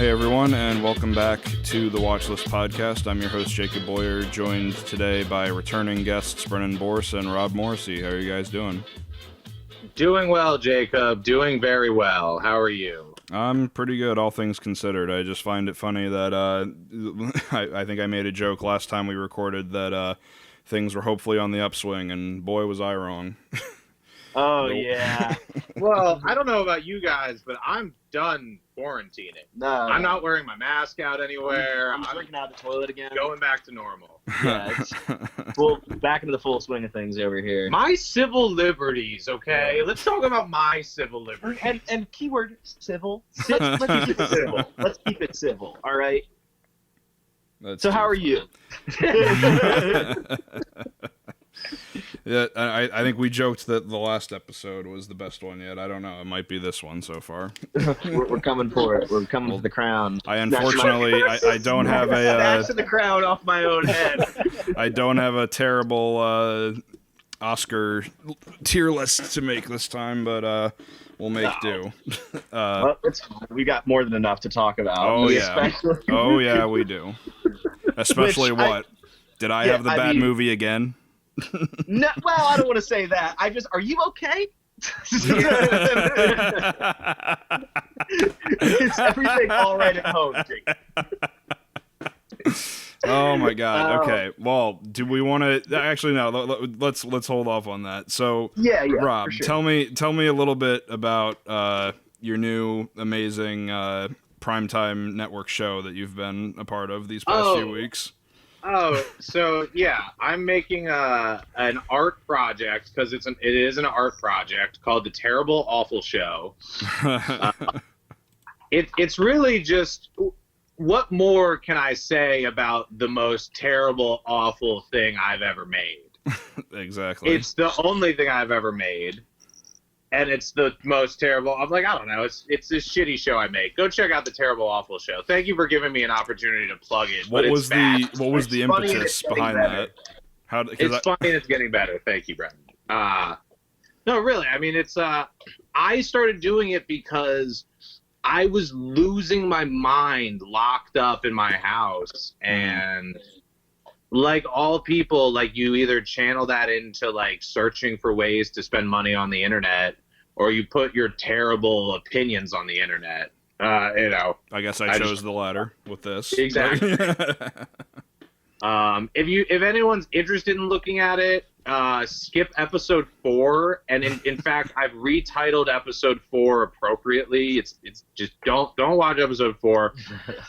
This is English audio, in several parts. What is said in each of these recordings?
Hey everyone, and welcome back to the Watchlist Podcast. I'm your host, Jacob Boyer, joined today by returning guests Brennan, Boorse, and Rob Morrissey. How are you guys doing? Doing well, Jacob. Doing very well. How are you? I'm pretty good, all things considered. I just find it funny that I think I made a joke last time we recorded that things were hopefully on the upswing, and boy, was I wrong. Oh, yeah. Well, I don't know about you guys, but I'm done quarantining. No. I'm not wearing my mask out anywhere. I'm drinking out of the toilet again. Going back to normal. Yeah, it's back into the full swing of things over here. My civil liberties, okay? Let's talk about my civil liberties. And keyword civil. Let's keep it civil. Let's keep it civil, all right? So how are you? Yeah, I think we joked that the last episode was the best one yet. I don't know. It might be this one so far. We're coming for it. We're coming for the crown. I unfortunately I don't have a snatching the crown off my own head. I don't have a terrible Oscar tier list to make this time, but we'll make do. Well, it's fine. We got more than enough to talk about. Oh yeah. Oh yeah, we do. Especially what? Did I have the bad movie again? No, well, I don't want to say that. Are you okay? Is everything all right at home, Jake? Oh my God. Okay. Well, do we want to? Actually, no. Let's hold off on that. So, yeah. Rob, sure. tell me a little bit about your new amazing primetime network show that you've been a part of these past few weeks. Oh, so yeah, I'm making an art project because it is an art project called The Terrible Awful Show. It's really just, what more can I say about the most terrible, awful thing I've ever made? Exactly. It's the only thing I've ever made, and it's the most terrible. I'm like, I don't know. It's this shitty show I make. Go check out The Terrible Awful Show. Thank you for giving me an opportunity to plug it. What was the impetus behind that? It's funny and it's getting better. Thank you, Brennan. No, really. I mean, it's I started doing it because I was losing my mind locked up in my house, and like all people, like, you either channel that into like searching for ways to spend money on the internet, or you put your terrible opinions on the internet. I guess I chose the latter with this. Exactly. If anyone's interested in looking at it, skip episode 4, and in fact, I've retitled episode 4 appropriately. It's just don't watch episode 4.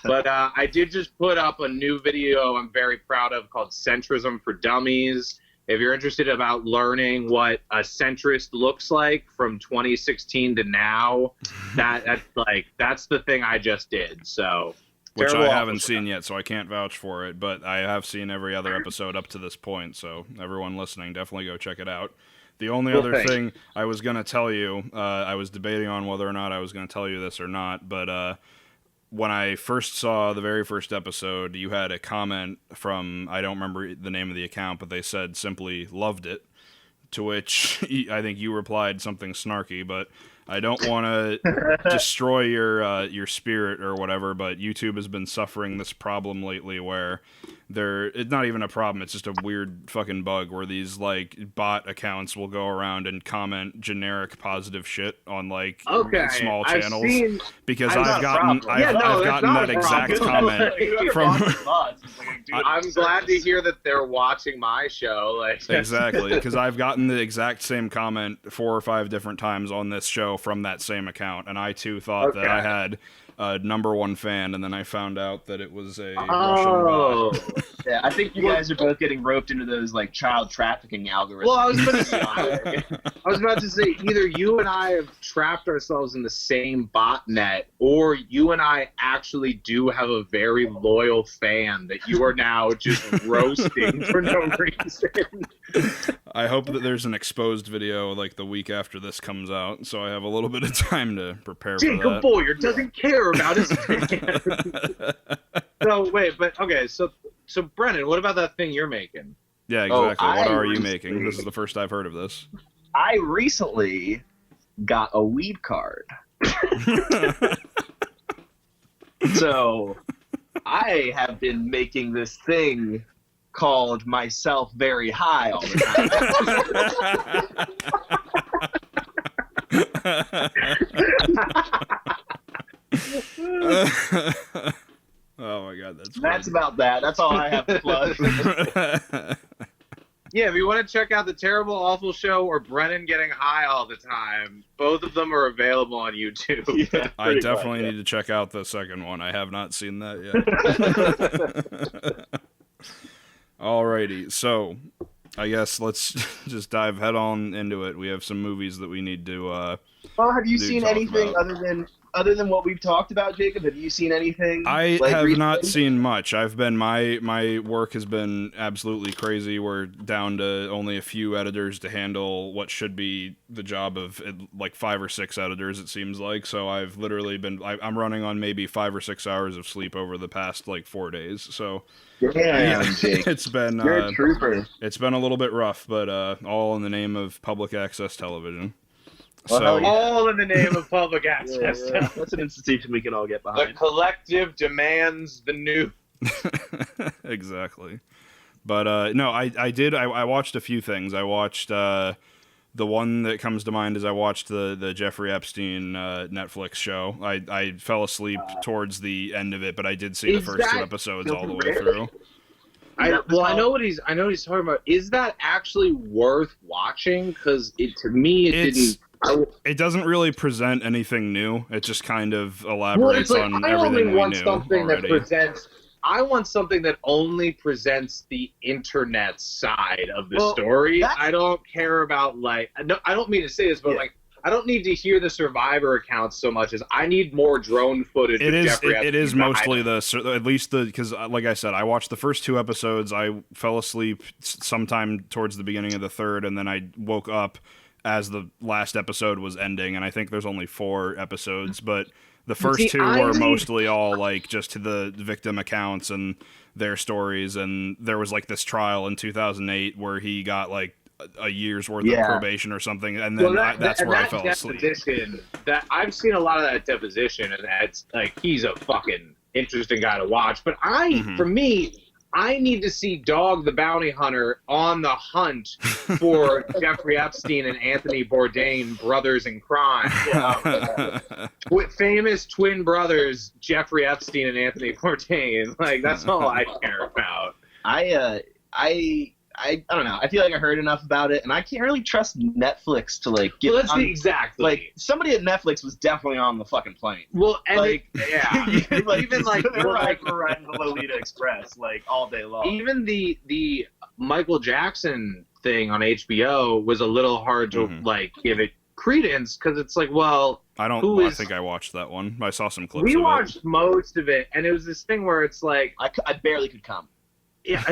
But I did just put up a new video I'm very proud of called Centrism for Dummies. If you're interested about learning what a centrist looks like from 2016 to now, that's the thing I just did. So. Which I haven't seen yet, so I can't vouch for it, but I have seen every other episode up to this point, so everyone listening, definitely go check it out. The only other thing I was going to tell you, I was debating on whether or not I was going to tell you this or not, but when I first saw the very first episode, you had a comment from, I don't remember the name of the account, but they said simply, loved it, to which I think you replied something snarky, but I don't want to destroy your spirit or whatever, but YouTube has been suffering this problem lately where it's not even a problem, it's just a weird fucking bug where these like bot accounts will go around and comment generic positive shit on like small channels. Because I've gotten that exact comment from I'm glad to hear that they're watching my show. Exactly, because I've gotten the exact same comment 4 or 5 different times on this show from that same account, and I too thought that I had a #1 fan, and then I found out that it was a Russian bot. Yeah, I think you guys are both getting roped into those like child trafficking algorithms. Well, I was about to say either you and I have trapped ourselves in the same botnet, or you and I actually do have a very loyal fan that you are now just roasting for no reason. I hope that there's an exposed video like the week after this comes out, so I have a little bit of time to prepare for that. Jacob Boyer doesn't care about his fan. So Brennan, what about that thing you're making? Yeah, exactly. What are you making? This is the first I've heard of this. I recently got a weed card. So I have been making this thing called myself very high all the time. Oh my god, that's about that. That's all I have to plug. Yeah, if you want to check out the Terrible Awful Show or Brennan getting high all the time, both of them are available on YouTube. Yeah, I definitely need to check out the second one. I have not seen that yet. Alrighty, so I guess let's just dive head on into it. We have some movies that we need to. Well, have you seen anything other than what we've talked about, Jacob? Have you seen anything? I have not seen much. I've been my work has been absolutely crazy. We're down to only a few editors to handle what should be the job of like 5 or 6 editors. It seems like. So I've literally been. I'm running on maybe 5 or 6 hours of sleep over the past like 4 days. So. Damn, Jake. It's been You're a trooper. It's been a little bit rough, but all in the name of public access television. Well, all in the name of public access. Yeah. That's an institution we can all get behind. The collective demands the new. Exactly. But no, I watched a few things. I watched the one that comes to mind is I watched the Jeffrey Epstein Netflix show. I fell asleep towards the end of it, but I did see the first 2 episodes all the way through. I know what he's talking about. Is that actually worth watching? Because to me it didn't. It doesn't really present anything new. It just kind of elaborates on everything we knew already. I want something that only presents the internet side of the story. I don't care about I don't mean to say this, but I don't need to hear the survivor accounts so much as I need more drone footage. It is mostly because like I said, I watched the first 2 episodes. I fell asleep sometime towards the beginning of the third, and then I woke up as the last episode was ending, and I think there's only 4 episodes, but the first 2 were mostly all like just to the victim accounts and their stories, and there was like this trial in 2008 where he got like a year's worth of probation or something, and then that's where I fell asleep. That I've seen a lot of that deposition, and that's like he's a fucking interesting guy to watch. But for me, I need to see Dog the Bounty Hunter on the hunt for Jeffrey Epstein and Anthony Bourdain, brothers in crime. With famous twin brothers, Jeffrey Epstein and Anthony Bourdain. Like, that's all I care about. I don't know. I feel like I heard enough about it, and I can't really trust Netflix to like get. Well, exactly. Like somebody at Netflix was definitely on the fucking plane. Well, and like, even like we're riding the Lolita Express like all day long. Even the Michael Jackson thing on HBO was a little hard to like give it credence because it's like, well, I think I watched that one. I saw some clips. We watched most of it, and it was this thing where it's like I barely could come. Yeah.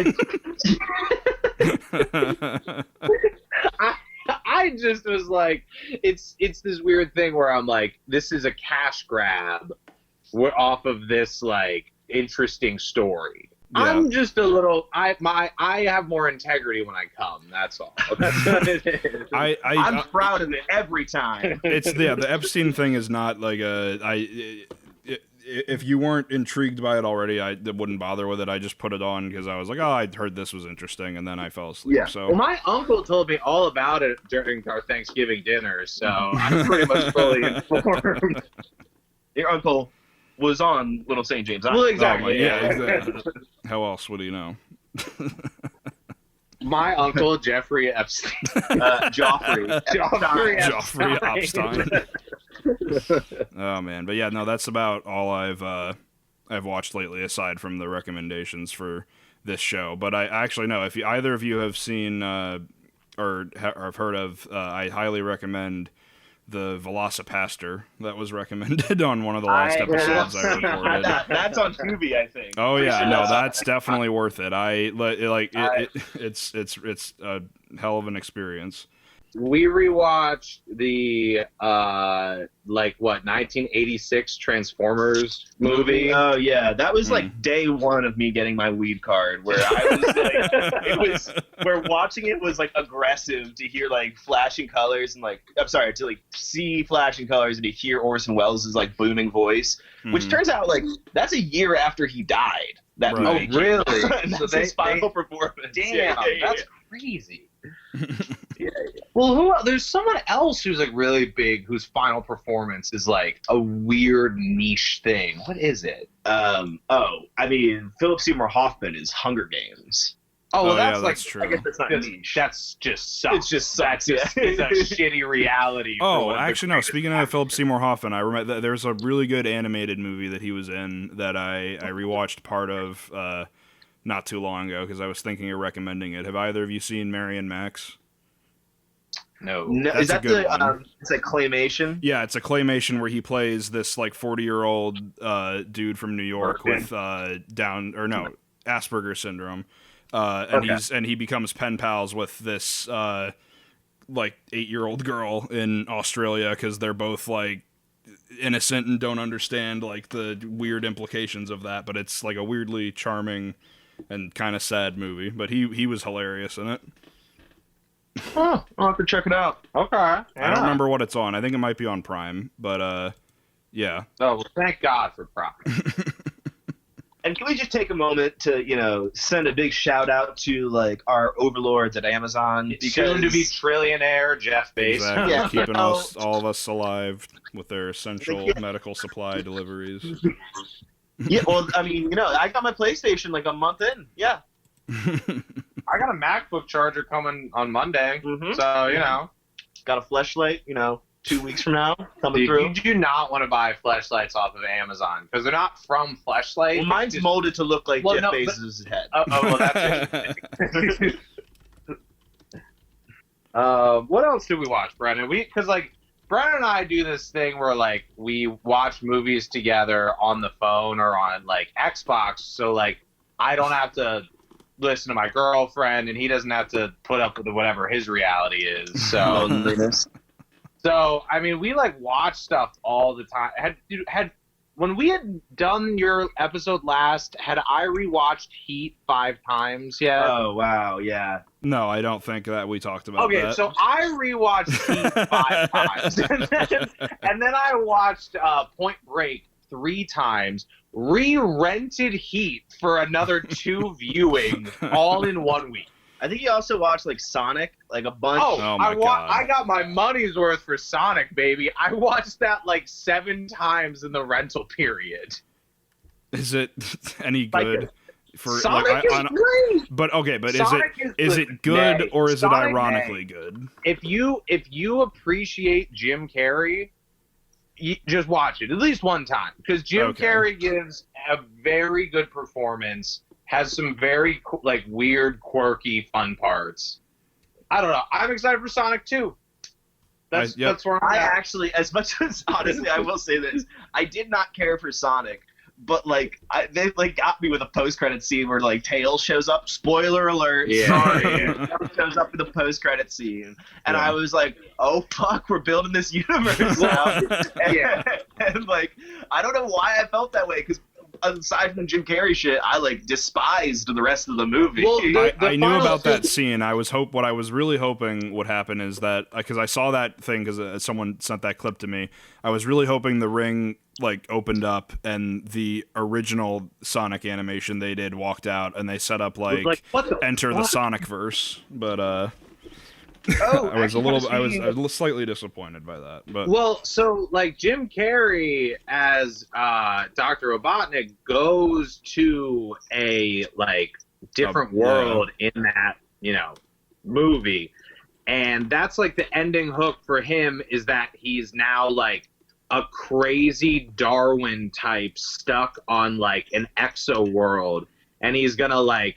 I just was like, it's this weird thing where I'm like, this is a cash grab off of this like interesting story. Yeah. I'm just a little. I have more integrity when I come. That's all. That's what it is. I'm proud of it every time. It's the Epstein thing is not like if you weren't intrigued by it already, I wouldn't bother with it. I just put it on because I was like, oh, I heard this was interesting, and then I fell asleep. Yeah. So well, my uncle told me all about it during our Thanksgiving dinner, so I'm pretty much fully informed. Your uncle was on Little St. James Island. Well, exactly. Yeah, exactly. How else would he know? My uncle, Jeffrey Epstein. Joffrey Epstein. Oh man, but yeah, no, that's about all I've watched lately, aside from the recommendations for this show. But I actually know if either of you have seen or have heard of, I highly recommend the Velocipaster that was recommended on one of the last episodes I recorded. That's on Tubi, I think. Oh yeah, no, that's definitely worth it. It's a hell of an experience. we rewatched the 1986 Transformers movie. Oh yeah, that was like day one of me getting my weed card, where I was like, where watching it was like aggressive to hear like flashing colors and to like see flashing colors and to hear Orson Welles' like booming voice, which turns out like that's a year after he died. That movie. Oh really? And that's his final performance. Damn, that's crazy. Well, there's someone else who's like really big whose final performance is like a weird niche thing. What is it? Philip Seymour Hoffman is Hunger Games. Oh, well, that's that's true. I guess that's not niche. That's just sucks. It's just sucks. It's a shitty reality. Oh, actually, no. Speaking of Philip Seymour Hoffman, I remember that there's a really good animated movie that he was in that I rewatched part of not too long ago because I was thinking of recommending it. Have either of you seen Mary and Max? No. Is that it's a claymation? Yeah, it's a claymation where he plays this like 40-year-old dude from New York with Asperger's syndrome. And he becomes pen pals with this 8-year-old girl in Australia because they're both like innocent and don't understand like the weird implications of that. But it's like a weirdly charming and kind of sad movie. But he was hilarious in it. Oh, I'll have to check it out. Okay. Yeah. I don't remember what it's on. I think it might be on Prime. But yeah. Oh, well, thank God for Prime. And can we just take a moment to, send a big shout out to like our overlords at Amazon, Soon to be trillionaire Jeff Bezos. Exactly. Yeah. Keeping all of us alive with their essential medical supply deliveries. Yeah, well, I got my PlayStation like a month in. Yeah. I got a MacBook charger coming on Monday, so got a fleshlight. 2 weeks from now coming through. You do not want to buy fleshlights off of Amazon because they're not from Fleshlight. Well, mine's molded to look like Jeff Bezos' head. Well, that's it. What else did we watch, Brennan? Because Brennan and I do this thing where like we watch movies together on the phone or on like Xbox, so like I don't have to listen to my girlfriend and he doesn't have to put up with whatever his reality is. So. So, we watch stuff all the time. When we had done your episode last, had I rewatched Heat 5 times yet? Oh, wow, yeah. No, I don't think that we talked about that. Okay, so I rewatched Heat 5 times. And then I watched Point Break 3 times, re-rented Heat for another 2 viewings, all in 1 week. I think you also watched like Sonic, like a bunch. Oh my God. I got my money's worth for Sonic, baby. I watched that like 7 times in the rental period. Is it any good? Sonic is great. But Sonic is it good or is it ironically good? If you appreciate Jim Carrey, you just watch it at least one time because Jim Carrey gives a very good performance. Has some very weird, quirky, fun parts. I don't know. I'm excited for Sonic 2. That's where I'm at. Actually, as much as honestly, I will say this: I did not care for Sonic, but they got me with a post-credit scene where Tails shows up. Spoiler alert! Yeah. Sorry, shows up in the post-credit scene, and I was like, "Oh fuck, we're building this universe now." Yeah. And I don't know why I felt that way because. Aside from Jim Carrey shit, I despised the rest of the movie. Well, I knew about that scene. What I was really hoping would happen is that because I saw that thing because someone sent that clip to me. I was really hoping the ring opened up and the original Sonic animation they did walked out and they set up enter the Sonic verse, but I was slightly disappointed by that. But so Jim Carrey as Dr. Robotnik goes to a different world in that movie, and that's the ending hook for him is that he's now a crazy Darwin type stuck on an exo world, and he's gonna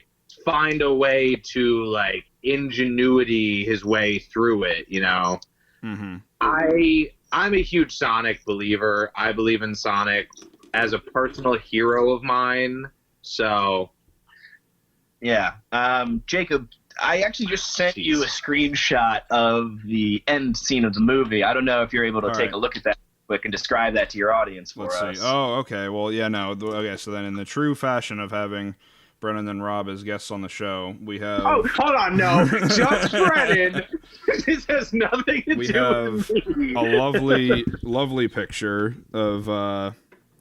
find a way to ingenuity his way through it, Mm-hmm. I'm a huge Sonic believer. I believe in Sonic as a personal hero of mine. So yeah. Jacob, I actually just sent you a screenshot of the end scene of the movie. I don't know if you're able to take a look at that quick and describe that to your audience for us. Let's see. Oh, okay. Well, yeah, no. Okay, so then in the true fashion of having Brennan and Rob as guests on the show, we have... Oh, hold on, no. Just Brennan. This has nothing to do with me. A lovely, lovely picture of, or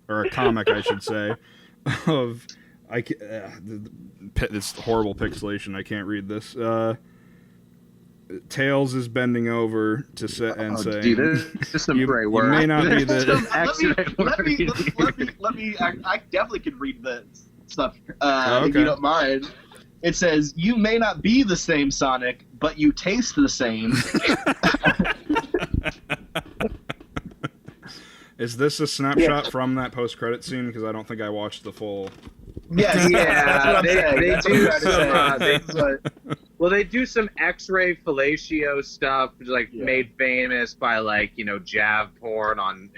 a comic, I should say, of... this horrible pixelation. I can't read this. Tails is bending over to say and saying, "Dude, this is some great work. You may not be the." Let me. I definitely could read the stuff okay. if you don't mind. It says, "You may not be the same Sonic, but you taste the same." Is this a snapshot from that post-credit scene? Because I don't think I watched the full. Yeah, they do some. Well, they do some X-ray fellatio stuff, made famous by Jav porn on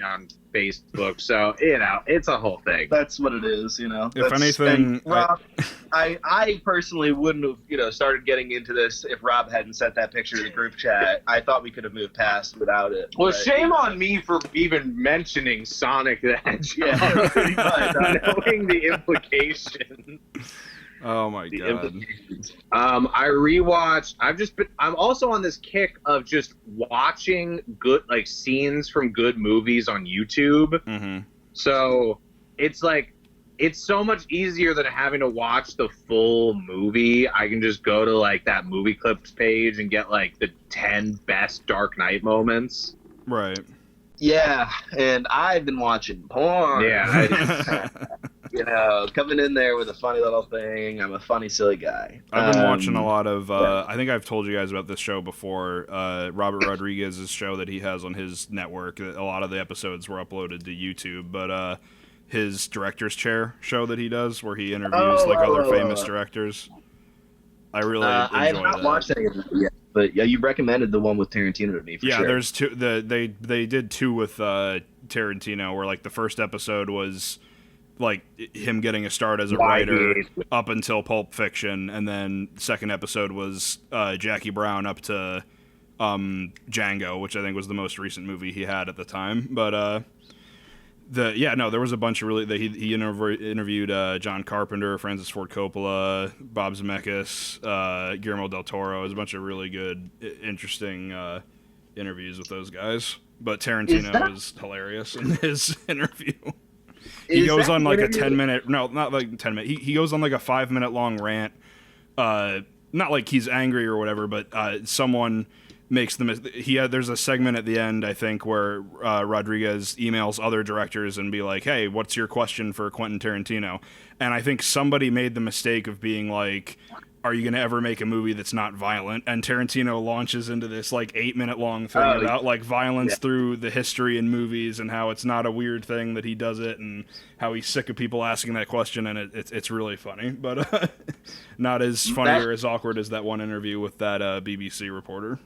Facebook. So it's a whole thing. That's what it is, If anything, Rob, I personally wouldn't have started getting into this if Rob hadn't sent that picture to the group chat. I thought we could have moved past without it. Well, shame on me for even mentioning Sonic the Hedgehog. Yeah, pretty much. Knowing the implications. Oh my god. I rewatched. I'm also on this kick of just watching good scenes from good movies on YouTube. Mm-hmm. So it's so much easier than having to watch the full movie. I can just go to that movie clips page and get the 10 best Dark Knight moments. Right. Yeah, and I've been watching porn. Yeah. Coming in there with a funny little thing. I'm a funny, silly guy. I've been watching a lot of, I think I've told you guys about this show before, Robert Rodriguez's show that he has on his network. A lot of the episodes were uploaded to YouTube, but his Director's Chair show that he does, where he interviews other famous directors. I really enjoy I have not watched any of them yet, but yeah, you recommended the one with Tarantino to me for sure. Yeah, there's two. They did two with Tarantino, where the first episode was him getting a start as a writer up until Pulp Fiction, and then the second episode was Jackie Brown up to Django, which I think was the most recent movie he had at the time. But there was a bunch of really. He interviewed John Carpenter, Francis Ford Coppola, Bob Zemeckis, Guillermo del Toro. It was a bunch of really good, interesting interviews with those guys. But Tarantino is hilarious in his interview. He goes on a 10-minute, no, not 10 minutes. He goes on a 5-minute long rant. Not he's angry or whatever, but someone makes there's a segment at the end, I think, where Rodriguez emails other directors and be like, hey, what's your question for Quentin Tarantino? And I think somebody made the mistake of being like, are you going to ever make a movie that's not violent? And Tarantino launches into this 8-minute long thing about violence through the history in movies and how it's not a weird thing that he does it and how he's sick of people asking that question, and it's really funny, but not as funny or as awkward as that one interview with that BBC reporter.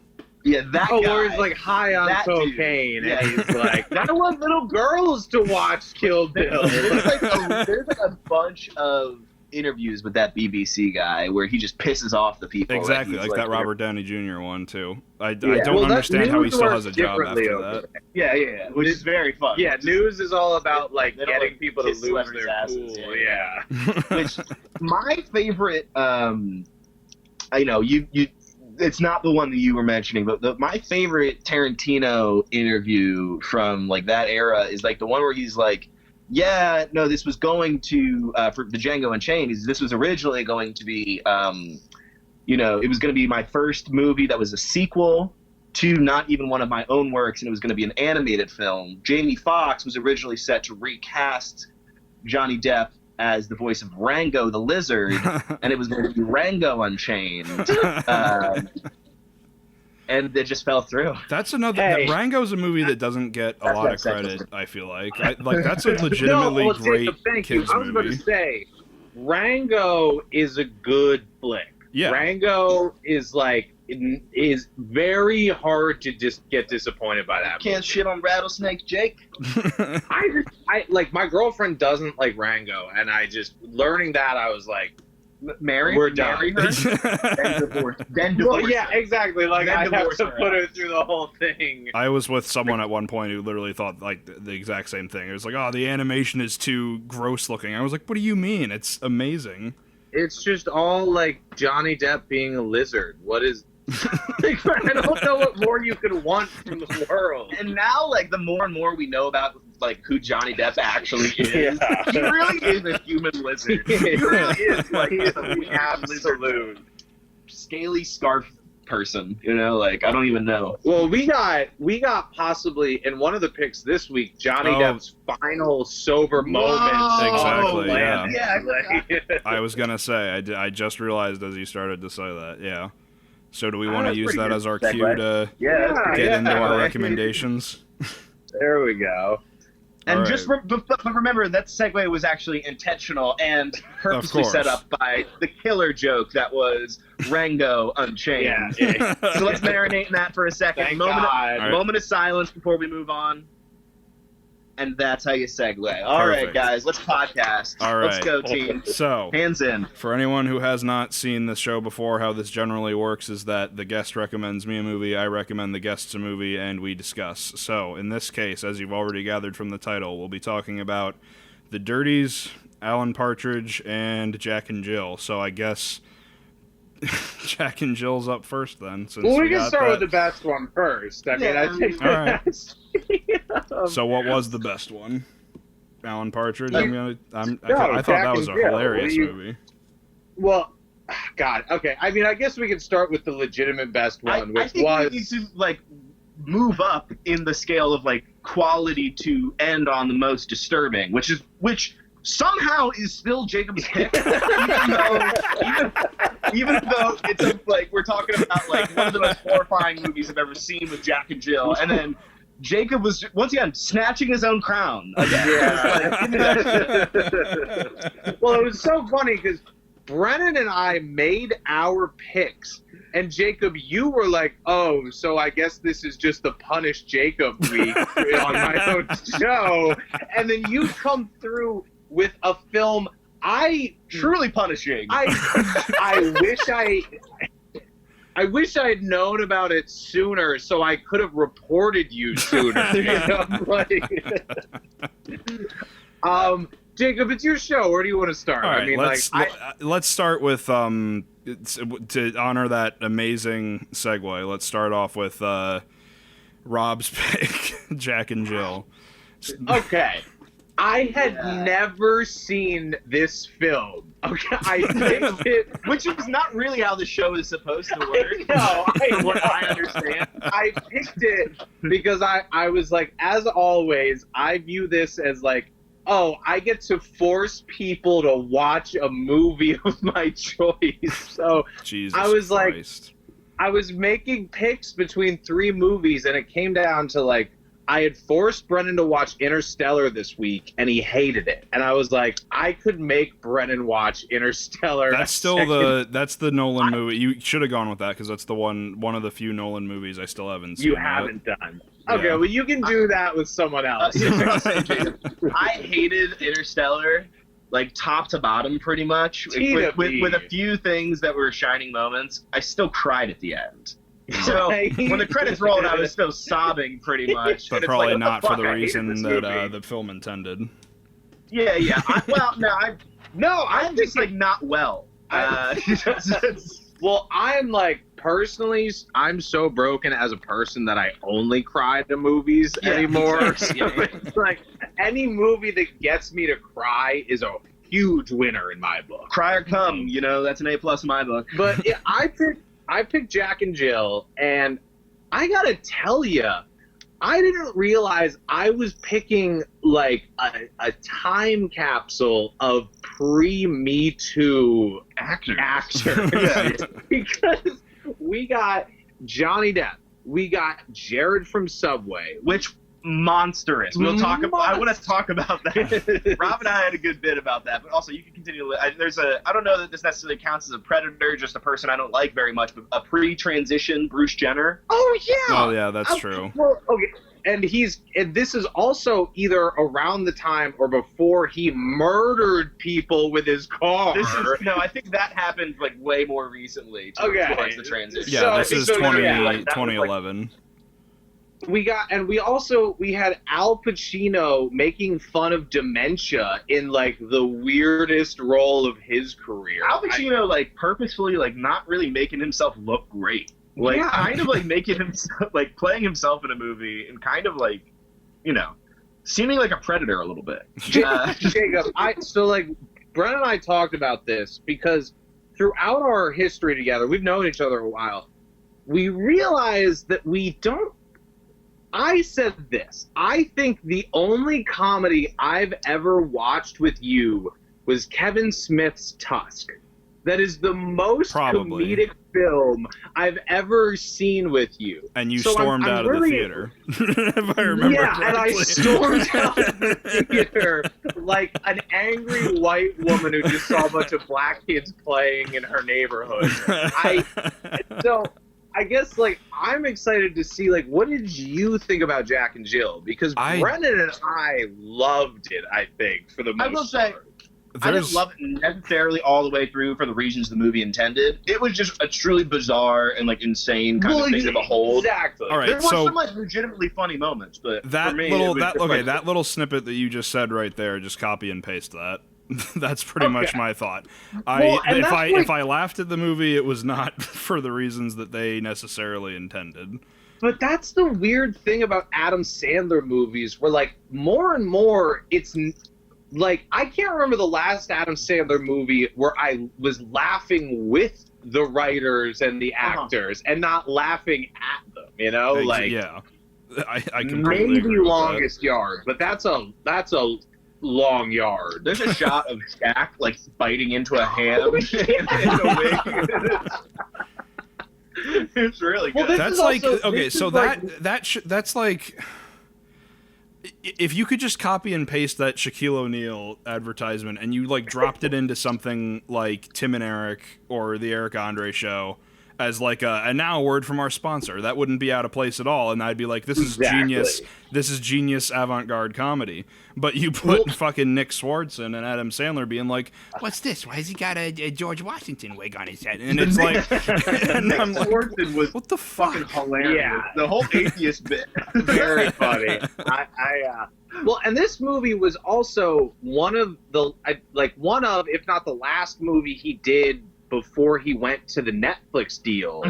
Yeah, that guy. Where he's high on cocaine, and he's like, I want little girls to watch Kill Bill. There's a bunch of interviews with that BBC guy where he just pisses off the people. Exactly, that Robert Downey Jr. one too. I don't understand how he still has a job after that. Yeah, which is very fun. Yeah, news is all about getting people to lose their asses. Cool. Yeah. Which my favorite, it's not the one that you were mentioning, but my favorite Tarantino interview from that era is the one where he's yeah, no, this was going to, for the Django Unchained, this was originally going to be, it was going to be my first movie that was a sequel to not even one of my own works, and it was going to be an animated film. Jamie Foxx was originally set to recast Johnny Depp as the voice of Rango the Lizard, and it was going to be Rango Unchained. And it just fell through. That's another. Rango's a movie that doesn't get a lot of credit. I feel like that's a legitimately great kids movie. I was about to say, Rango is a good flick. Yeah, Rango is is very hard to just get disappointed by that. Can't shit on rattlesnakes, Jake. I my girlfriend doesn't like Rango, and learning that I was like, Marry We're done. marry her, then divorce. Then divorce. Well, yeah, exactly. Like Then I have divorce to her. put her through the whole thing. I was with someone at one point who literally thought like the exact same thing. It was like, oh, the animation is too gross looking. I was like, what do you mean? It's amazing. It's just all like Johnny Depp being a lizard. What is? Like, I don't know what more you could want from the world. And now, like, the more and more we know about, like, who Johnny Depp actually is, he really is a human lizard. He really is, like, an absolute scaly scarf person, you know? Like, I don't even know. Well, we got possibly in one of the picks this week Johnny Depp's final sober moments. Exactly, Land. I was gonna say, I just realized as you started to say that, yeah. So do we want to use that as our cue to get into our recommendations? There we go. And All just right. but remember, that segue was actually intentional and purposely set up by the killer joke that was Rango Unchained. Yeah. So let's marinate in that for a second. Thank Moment God. of silence before we move on. And that's how you segue. All right, Perfect. guys, let's podcast. All right. Let's go, team. So, Hands in. for anyone who has not seen the show before, how this generally works is that the guest recommends me a movie, I recommend the guests a movie, and we discuss. So, in this case, as you've already gathered from the title, we'll be talking about The Dirties, Alan Partridge, and Jack and Jill. So, I guess Jack and Jill's up first then. Since Well, we can got start that. with the best one first. I mean, I think All right. that's... So, what was the best one? Alan Partridge? No, I thought Jack that was a and Jill. hilarious What do you- movie. Well, God, okay. I mean, I guess we can start with the legitimate best one, I which think was... we need to, like, move up in the scale of, like, quality to end on the most disturbing, which somehow is still Jacob's pick, even though it's like we're talking about like one of the most horrifying movies I've ever seen with Jack and Jill, and then Jacob was once again snatching his own crown. Yeah. Well, it was so funny because Brennan and I made our picks, and Jacob, you were like, "Oh, so I guess this is just the Punish Jacob week on my own show," and then you come through with a film Truly punishing. I wish I had known about it sooner, so I could have reported you sooner. You know? Jacob, it's your show. Where do you want to start? All right, I mean, let's start with to honor that amazing segue. Let's start off with Rob's pick, Jack and Jill. okay. I had never seen this film. Okay, I picked it, Which is not really how the show is supposed to work. from what I understand. I picked it because I was like, as always, I view this as like, oh, I get to force people to watch a movie of my choice. So Jesus I was Christ. I was making picks between 3 movies, and it came down to like, I had forced Brennan to watch Interstellar this week, and he hated it. And I was like, I could make Brennan watch Interstellar. That's still that's the Nolan movie. You should have gone with that because that's the one of the few Nolan movies I still haven't seen. You yet. haven't done. Yeah. Okay, well, you can do that with someone else. I hated Interstellar, like top to bottom, pretty much, with a few things that were shining moments. I still cried at the end. So when the credits rolled, I was still sobbing pretty much. But And it's probably like, not what for the the fuck? I hated reason this that movie. the film intended. Yeah. I'm just like not well. Well, I'm like, personally, I'm so broken as a person that I only cry to movies anymore. So it's like, any movie that gets me to cry is a huge winner in my book. Cry or come, that's an A+ in my book. But yeah, I picked Jack and Jill, and I gotta tell you, I didn't realize I was picking like a time capsule of pre-Me Too actors. Because we got Johnny Depp, we got Jared from Subway, Which monstrous. We'll talk about. I want to talk about that. Rob and I had a good bit about that, but also you can continue. I don't know that this necessarily counts as a predator, just a person I don't like very much, but a pre-transition Bruce Jenner. Oh yeah. Oh yeah, that's true. Well, okay. and this is also either around the time or before he murdered people with his car. I think that happened like way more recently towards the transition. Yeah, this is 2011. We had Al Pacino making fun of dementia in like the weirdest role of his career. Al Pacino like purposefully like not really making himself look great. Like kind of like making himself like playing himself in a movie and kind of like, seeming like a predator a little bit. Jacob, Brennan and I talked about this because throughout our history together, we've known each other a while. We realized that we don't. I said this. I think the only comedy I've ever watched with you was Kevin Smith's Tusk. That is the most comedic film I've ever seen with you. And you stormed out of the theater, if I remember correctly. And I stormed out of the theater like an angry white woman who just saw a bunch of black kids playing in her neighborhood. I guess, I'm excited to see, what did you think about Jack and Jill? Because Brennan and I loved it, I think, for the most part. I didn't love it necessarily all the way through for the reasons the movie intended. It was just a truly bizarre and, insane kind of thing to behold. Exactly. All right, there was some, legitimately funny moments, but that for me, that little snippet that you just said right there, just copy and paste that. That's pretty much my thought. If I laughed at the movie, it was not for the reasons that they necessarily intended. But that's the weird thing about Adam Sandler movies, where more and more it's I can't remember the last Adam Sandler movie where I was laughing with the writers and the actors and not laughing at them. Yeah, I completely agree with Longest Yard, but that's a long yard. There's a shot of Jack biting into a ham in a wig. It's really good. Well, that's if you could just copy and paste that Shaquille O'Neal advertisement and you dropped it into something like Tim and Eric or the Eric Andre Show as and now a word from our sponsor, that wouldn't be out of place at all, and I'd be like, this is genius avant-garde comedy. But you put fucking Nick Swartzen and Adam Sandler being like, what's this? Why has he got a George Washington wig on his head? And it's and I'm Swartzen was what the fuck? Fucking hilarious. Yeah. The whole atheist bit. Very funny. Well, and this movie was also one of, if not the last movie he did before he went to the Netflix deal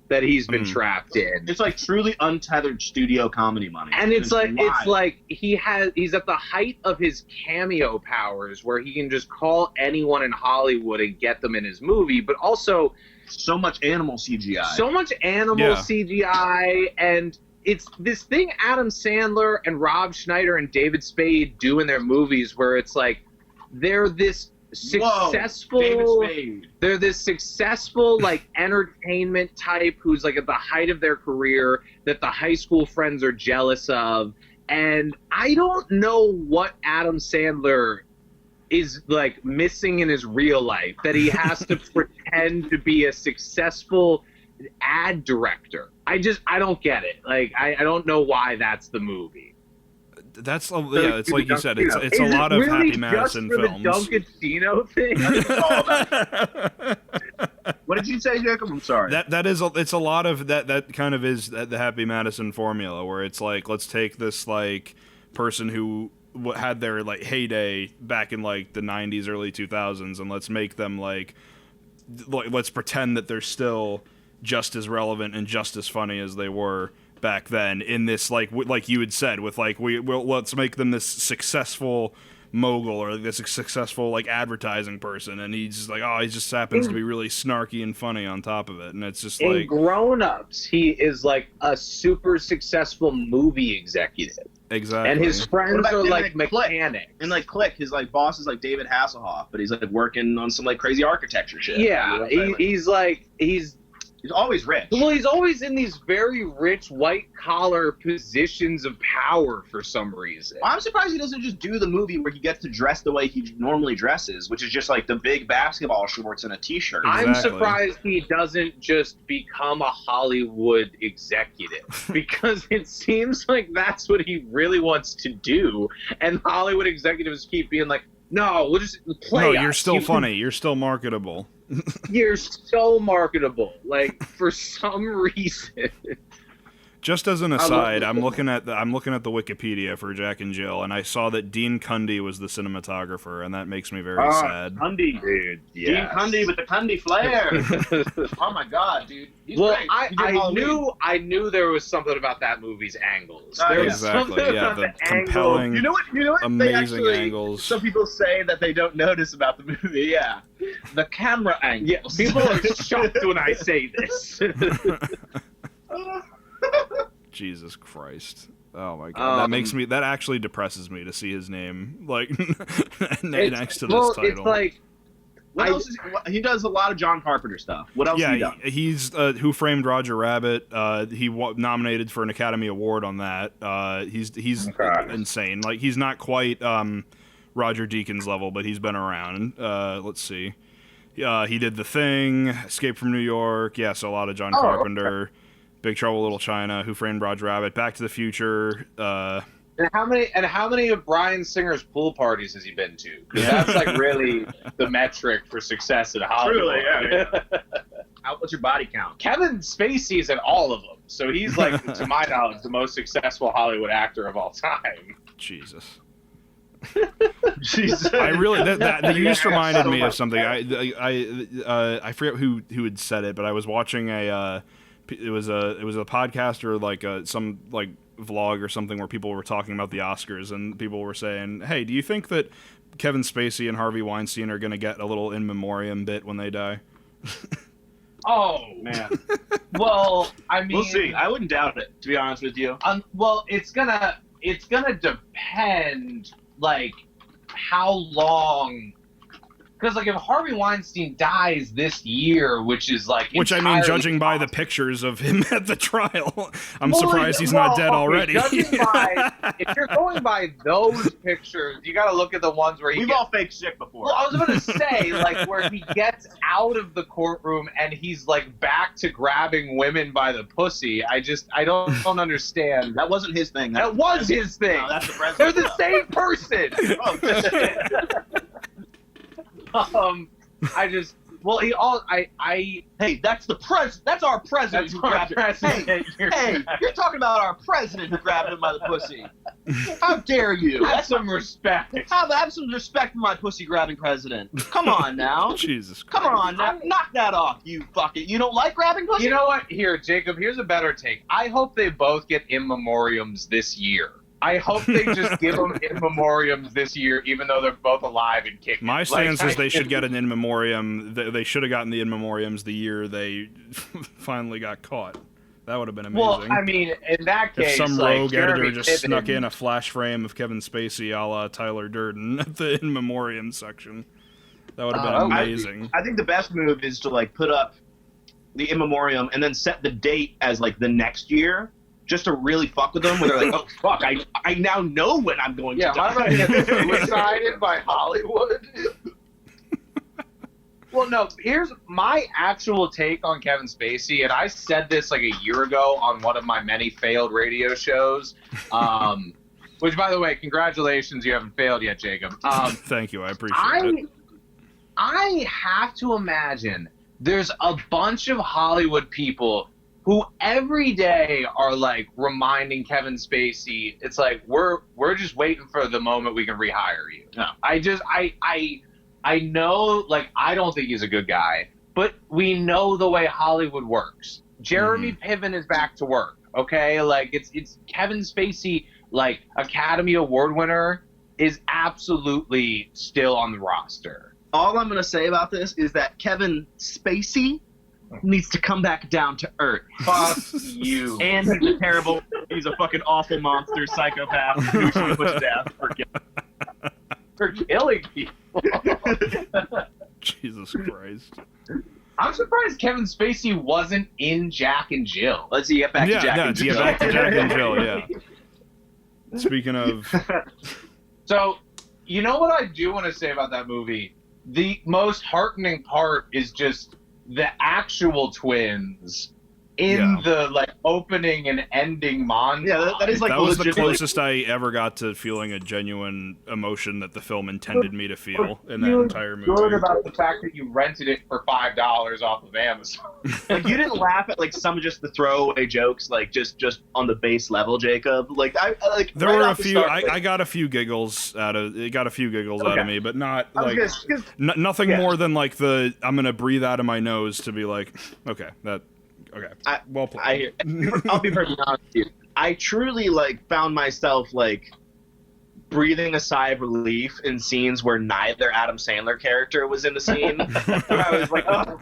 that he's been trapped in. It's truly untethered studio comedy money. And he's at the height of his cameo powers where he can just call anyone in Hollywood and get them in his movie, but also so much animal CGI. CGI, and it's this thing Adam Sandler and Rob Schneider and David Spade do in their movies where it's they're this successful entertainment type who's at the height of their career that the high school friends are jealous of, and I don't know what Adam Sandler is missing in his real life that he has to pretend to be a successful ad director. I don't get it. I don't know why that's the movie. It's like you said. It's a lot of Happy Madison films. The Dugan thing. What did you say, Jacob? I'm sorry. It's a lot of that. That kind of is the Happy Madison formula, where it's let's take this person who had their heyday back in the 90s, early 2000s, and let's make them let's pretend that they're still just as relevant and just as funny as they were back then in this like you had said with let's make them this successful mogul or this successful advertising person, and he's just he just happens to be really snarky and funny on top of it, and it's just in Grown Ups he is a super successful movie executive. Exactly. And his friends are mechanics. And Click, his boss is David Hasselhoff, but he's working on some crazy architecture shit. Yeah, he's He's always rich. Well, he's always in these very rich white-collar positions of power for some reason. I'm surprised he doesn't just do the movie where he gets to dress the way he normally dresses, which is just like the big basketball shorts and a t-shirt. Exactly. I'm surprised he doesn't just become a Hollywood executive, because it seems like that's what he really wants to do, and Hollywood executives keep being like, no, we'll just play us. You're still funny. You're still marketable. You're so marketable, like, for some reason. Just as an aside, I'm looking at the Wikipedia for Jack and Jill, and I saw that Dean Cundy was the cinematographer, and that makes me very sad. Cundy, dude. Yes. Dean Cundy with the Cundy flair. Oh my god, dude. He's great. I knew there was something about that movie's angles. There was Exactly. something Yeah, about the angle. compelling, You know what? amazing angles. Some people say that they don't notice about the movie. Yeah, the camera angles. Yeah, people are shocked when I say this. Jesus Christ. Oh my god. That actually depresses me to see his name like next to this title. It's like, what else is he does a lot of John Carpenter stuff. What else has he done? He's Who Framed Roger Rabbit. He nominated for an Academy Award on that. He's insane. Like, he's not quite Roger Deakins level, but he's been around. Let's see. He did The Thing, Escape from New York. Yeah, so a lot of John Carpenter. Okay. Big Trouble, Little China, Who Framed Roger Rabbit, Back to the Future. And how many of Bryan Singer's pool parties has he been to? Because that's like really the metric for success in Hollywood. Truly, yeah. What's your body count? Kevin Spacey's in all of them, so he's like, to my knowledge, the most successful Hollywood actor of all time. Jesus. Jesus. I really that you just reminded me of something. I forget who had said it, but I was watching it was a podcast or like some like vlog or something where people were talking about the Oscars, and people were saying, hey, do you think that Kevin Spacey and Harvey Weinstein are going to get a little in memoriam bit when they die? Oh man. Well, I mean, we'll see. I wouldn't doubt it, to be honest with you. Well, it's gonna depend, like, how long. Because, like, if Harvey Weinstein dies this year, which is, like, I mean, judging by the pictures of him at the trial, I'm surprised he's not dead already. If you're going by those pictures, you got to look at the ones where we've all faked sick before. Well, I was going to say, like, where he gets out of the courtroom and he's, like, back to grabbing women by the pussy. I don't understand. That wasn't his thing. That was his thing. No, that's the president. They're the same person. Oh, shit. Hey, that's the president. That's our president who grabbed him. Hey, you're talking about our president who grabbed him by the pussy. How dare you? Have some respect. Have some respect for my pussy grabbing president. Come on now. Jesus Christ. Come on now. Knock that off, you fucking. You don't like grabbing pussy? You know what? Here, Jacob, here's a better take. I hope they both get in memoriams this year. I hope they just give them in memoriams this year, even though they're both alive and kicking. My stance is they should get an in memoriam. They should have gotten the in memoriams the year they finally got caught. That would have been amazing. Well, I mean, in that case, if some rogue editor just Piven snuck in a flash frame of Kevin Spacey a la Tyler Durden at the in memoriam section, that would have been amazing. I think the best move is to, like, put up the in memoriam and then set the date as, like, the next year. Just to really fuck with them, where they're like, oh, fuck, I now know when I'm going to die. Yeah, I'm going to get suicided by Hollywood. Well, no, here's my actual take on Kevin Spacey, and I said this like a year ago on one of my many failed radio shows, which, by the way, congratulations, you haven't failed yet, Jacob. Thank you, I appreciate it. I have to imagine there's a bunch of Hollywood people who every day are, like, reminding Kevin Spacey, it's like, we're just waiting for the moment we can rehire you. No. I know, like, I don't think he's a good guy, but we know the way Hollywood works. Jeremy Piven is back to work, okay? Like, it's Kevin Spacey, like, Academy Award winner, is absolutely still on the roster. All I'm going to say about this is that Kevin Spacey needs to come back down to earth. Fuck you. And he's a fucking awful monster psychopath who should be put to death for killing people. Jesus Christ. I'm surprised Kevin Spacey wasn't in Jack and Jill. Let's get back to Jack and Jill. Get back to Jack and Jill, yeah. Speaking of... So, you know what I do want to say about that movie? The most heartening part is just the actual twins in the opening and ending montage. Yeah, that is that was the closest I ever got to feeling a genuine emotion that the film intended me to feel in that entire movie. Good about the fact that you rented it for $5 off of Amazon. Like, you didn't laugh at some of just the throwaway jokes, just on the base level, Jacob. There were a few. I got a few giggles out of me, but not nothing more than the I'm gonna breathe out of my nose to be like, okay, that. Okay. Well played. I'll be perfectly honest with you. I truly found myself breathing a sigh of relief in scenes where neither Adam Sandler character was in the scene. Where I was like, oh,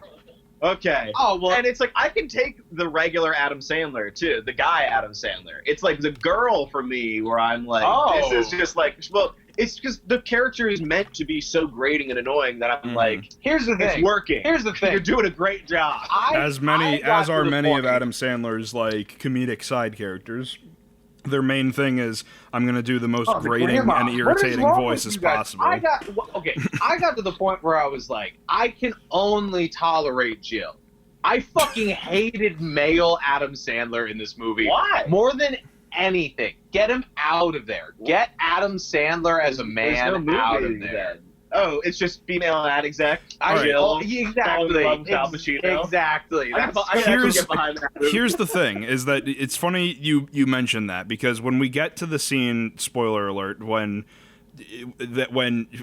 okay. Oh well. And it's I can take the regular Adam Sandler too, the guy Adam Sandler. It's the girl for me where I'm this is just well. It's because the character is meant to be so grating and annoying that I'm here's the thing. It's working. Here's the thing. You're doing a great job. As are many of Adam Sandler's comedic side characters. Their main thing is, I'm going to do the most grating and irritating voice as possible. I got to the point where I was I can only tolerate Jill. I fucking hated male Adam Sandler in this movie. Why? More than anything. Get him out of there. Get Adam Sandler as a man out of there. Oh, it's just female ad exec. Exactly. Exactly. Here's the thing: is that it's funny you mentioned that, because when we get to the scene, spoiler alert, when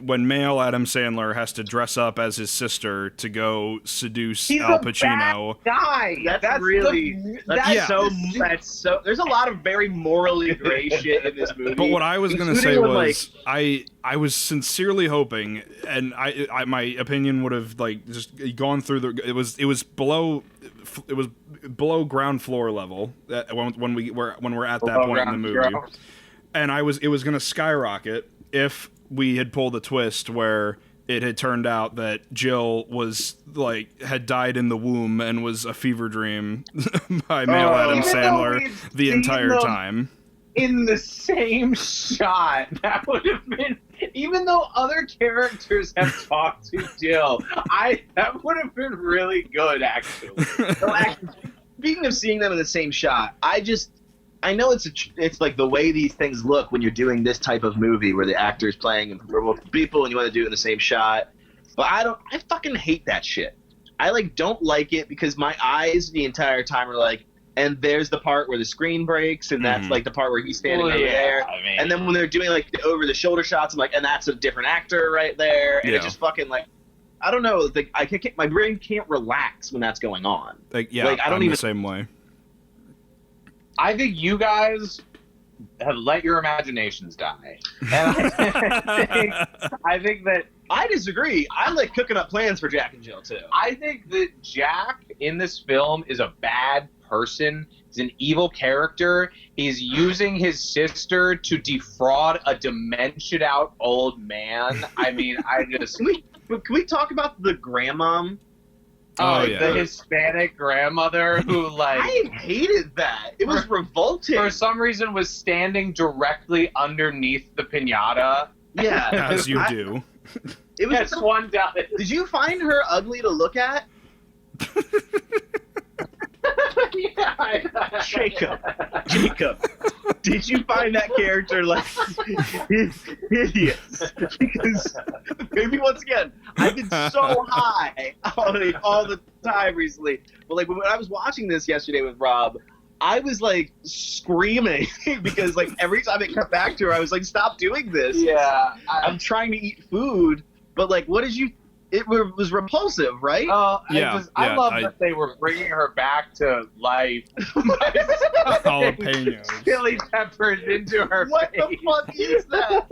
male Adam Sandler has to dress up as his sister to go seduce Al Pacino. Guy. That's so. There's a lot of very morally gray shit in this movie. But what I was gonna say was, I was sincerely hoping, and I my opinion would have just gone through the. It was below ground floor level when we're at that point in the movie, and it was gonna skyrocket if we had pulled a twist where it had turned out that Jill was had died in the womb and was a fever dream by male Adam Sandler the entire time. In the same shot, that would have been, even though other characters have talked to Jill, that would have been really good, actually. Speaking of seeing them in the same shot, I know it's the way these things look when you're doing this type of movie where the actor's playing multiple people and you want to do it in the same shot. But I fucking hate that shit. I don't like it because my eyes the entire time are and there's the part where the screen breaks and that's the part where he's standing over there. And then when they're doing the over the shoulder shots, I'm and that's a different actor right there. And it just fucking I don't know. My brain can't relax when that's going on. I don't even the same way. I think you guys have let your imaginations die. And I think that... I disagree. I like cooking up plans for Jack and Jill, too. I think that Jack in this film is a bad person. He's an evil character. He's using his sister to defraud a dementia-out old man. I mean, Can we talk about the grandmom? The Hispanic grandmother who I hated that. It was revolting. For some reason was standing directly underneath the piñata. Yeah. As you do. It was one down. Did you find her ugly to look at? Jacob, did you find that character hideous? Because maybe once again, I've been so high all the time recently. But when I was watching this yesterday with Rob, I was screaming because every time it cut back to her, I was stop doing this. Yeah, I'm trying to eat food, but what did you? It was repulsive, right? I love that they were bringing her back to life. Jalapenos. Chili peppers into her What face. the fuck is that?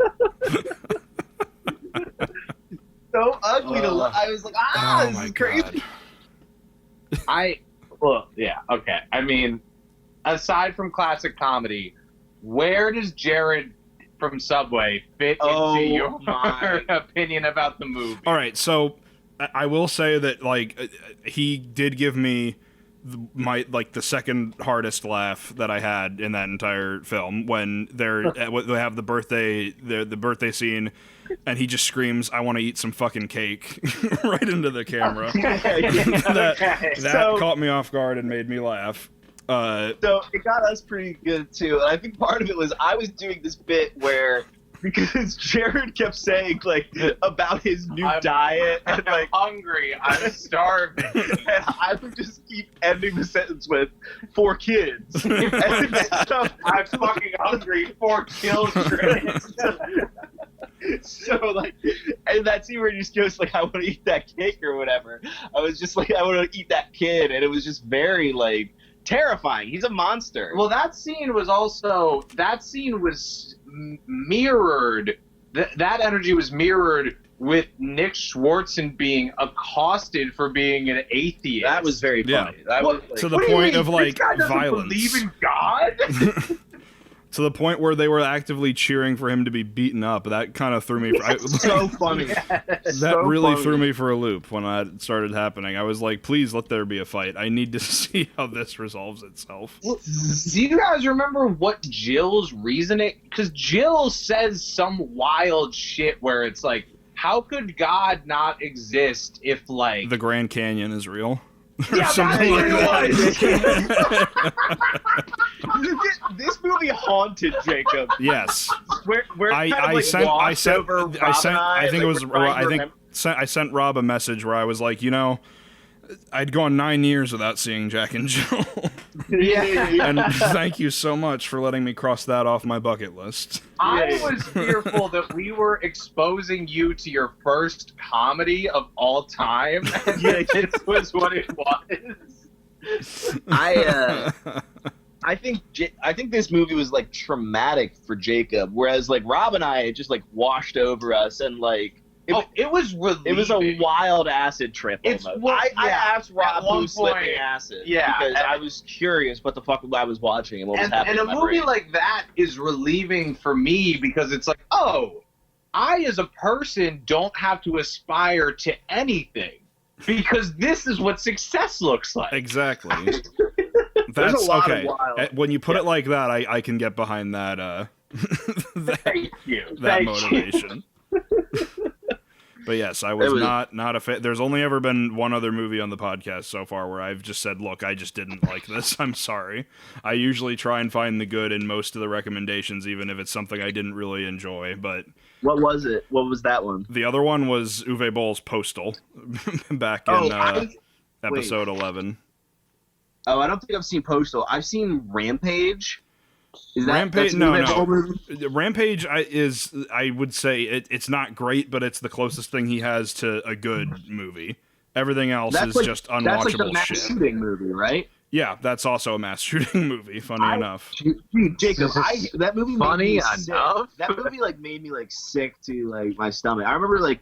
So ugly to look. I was this is crazy. Okay. I mean, aside from classic comedy, where does Jared from Subway fit into your opinion about the movie? All right, so I will say that like he did give me the second hardest laugh that I had in that entire film when they have the birthday scene, and he just screams, "I want to eat some fucking cake," right into the camera. That caught me off guard and made me laugh. So it got us pretty good too, and I think part of it was I was doing this bit where. Because Jared kept saying, like, about his new diet. And, like, I'm hungry. I'm starving. And I would just keep ending the sentence with, 4 kids. And so, I'm fucking hungry. 4 children. So, like, and that scene where he just goes, like, I want to eat that cake or whatever. I was just like, I want to eat that kid. And it was just very, like, terrifying. He's a monster. Well, that scene was mirrored. That energy was mirrored with Nick Swartzen being accosted for being an atheist. That was very funny. Yeah. That was, like, to the point of like violence. Believe in God. To the point where they were actively cheering for him to be beaten up. That kind of threw me. So funny. That really threw me for a loop when that started happening. I was like, please let there be a fight. I need to see how this resolves itself. Do you guys remember what Jill's reasoning? Because Jill says some wild shit where it's like, how could God not exist if, like... The Grand Canyon is real? Yeah, something like that. This movie haunted Jacob. Yes. I sent Rob a message where I was like, I'd gone 9 years without seeing Jack and Jill. Yeah. And thank you so much for letting me cross that off my bucket list. I was fearful that we were exposing you to your first comedy of all time. And this was what it was. I think this movie was like traumatic for Jacob, whereas like Rob and I it just like washed over us and like it was relieving. It was a wild acid trip. I asked Rob who was slipping acid because I was curious what the fuck I was watching and what was happening. And a movie like that is relieving for me because it's like, oh, I as a person don't have to aspire to anything because this is what success looks like. Exactly. That's okay. When you put it like that, I can get behind that. Thank you. That motivation. But yes, I was not a fan. There's only ever been one other movie on the podcast so far where I've just said, look, I just didn't like this. I'm sorry. I usually try and find the good in most of the recommendations, even if it's something I didn't really enjoy. But what was it? What was that one? The other one was Uwe Boll's Postal back in episode 11. Oh, I don't think I've seen Postal. I've seen Rampage. Rampage? No. Rampage I would say it's not great, but it's the closest thing he has to a good movie. Everything else is just unwatchable that's like the mass shit. Shooting movie, right? Yeah, that's also a mass shooting movie. Funny enough. Jacob, that movie. Funny enough. That movie like made me like sick to like my stomach. I remember like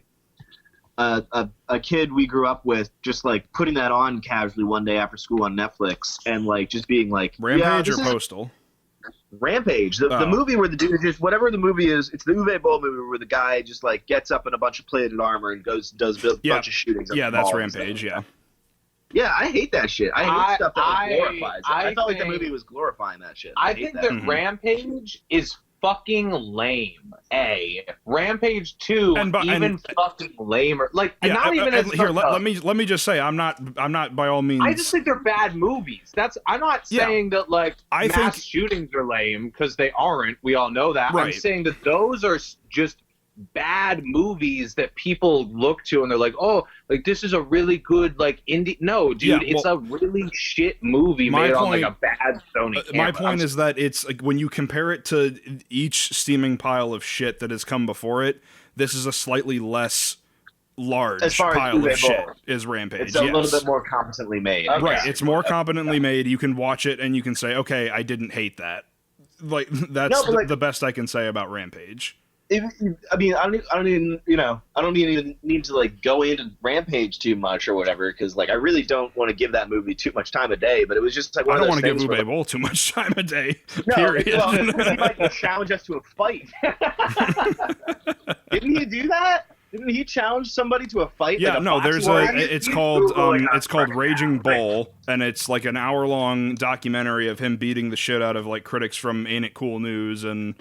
a kid we grew up with just like putting that on casually one day after school on Netflix and like just being like Rampage or Postal. Rampage, the movie where the dude just whatever the movie is, it's the Uwe Boll movie where the guy just like gets up in a bunch of plated armor and does a bunch of shootings. Yeah, that's Rampage. Yeah. Yeah, I hate that shit. I hate stuff that glorifies it. I felt like the movie was glorifying that shit. I think that Rampage is fucking lame. Rampage 2 fucking lamer. Like not even as here. Let me just say I'm not by all means. I just think they're bad movies. I'm not saying that like mass shootings are lame because they aren't. We all know that. Right. I'm saying that those are just bad movies that people look to and they're like, oh, like this is a really good like indie. No, dude, it's a really shit movie made on like a bad Sony camera. My point is that it's like when you compare it to each steaming pile of shit that has come before it, this is a slightly less large pile of shit is Rampage. It's a little bit more competently made. Okay. Right, it's more competently made. You can watch it and you can say, okay, I didn't hate that. Like that's the best I can say about Rampage. I mean, I don't even need to like go into Rampage too much or whatever because like I really don't want to give that movie too much time of day. But it was just like I don't want to give Uwe Boll too much time of day. No, period. He might challenge us to a fight. Didn't he do that? Didn't he challenge somebody to a fight? Yeah, like a no, boxing war? it's called Raging Bull, and it's like an hour-long documentary of him beating the shit out of like critics from Ain't It Cool News and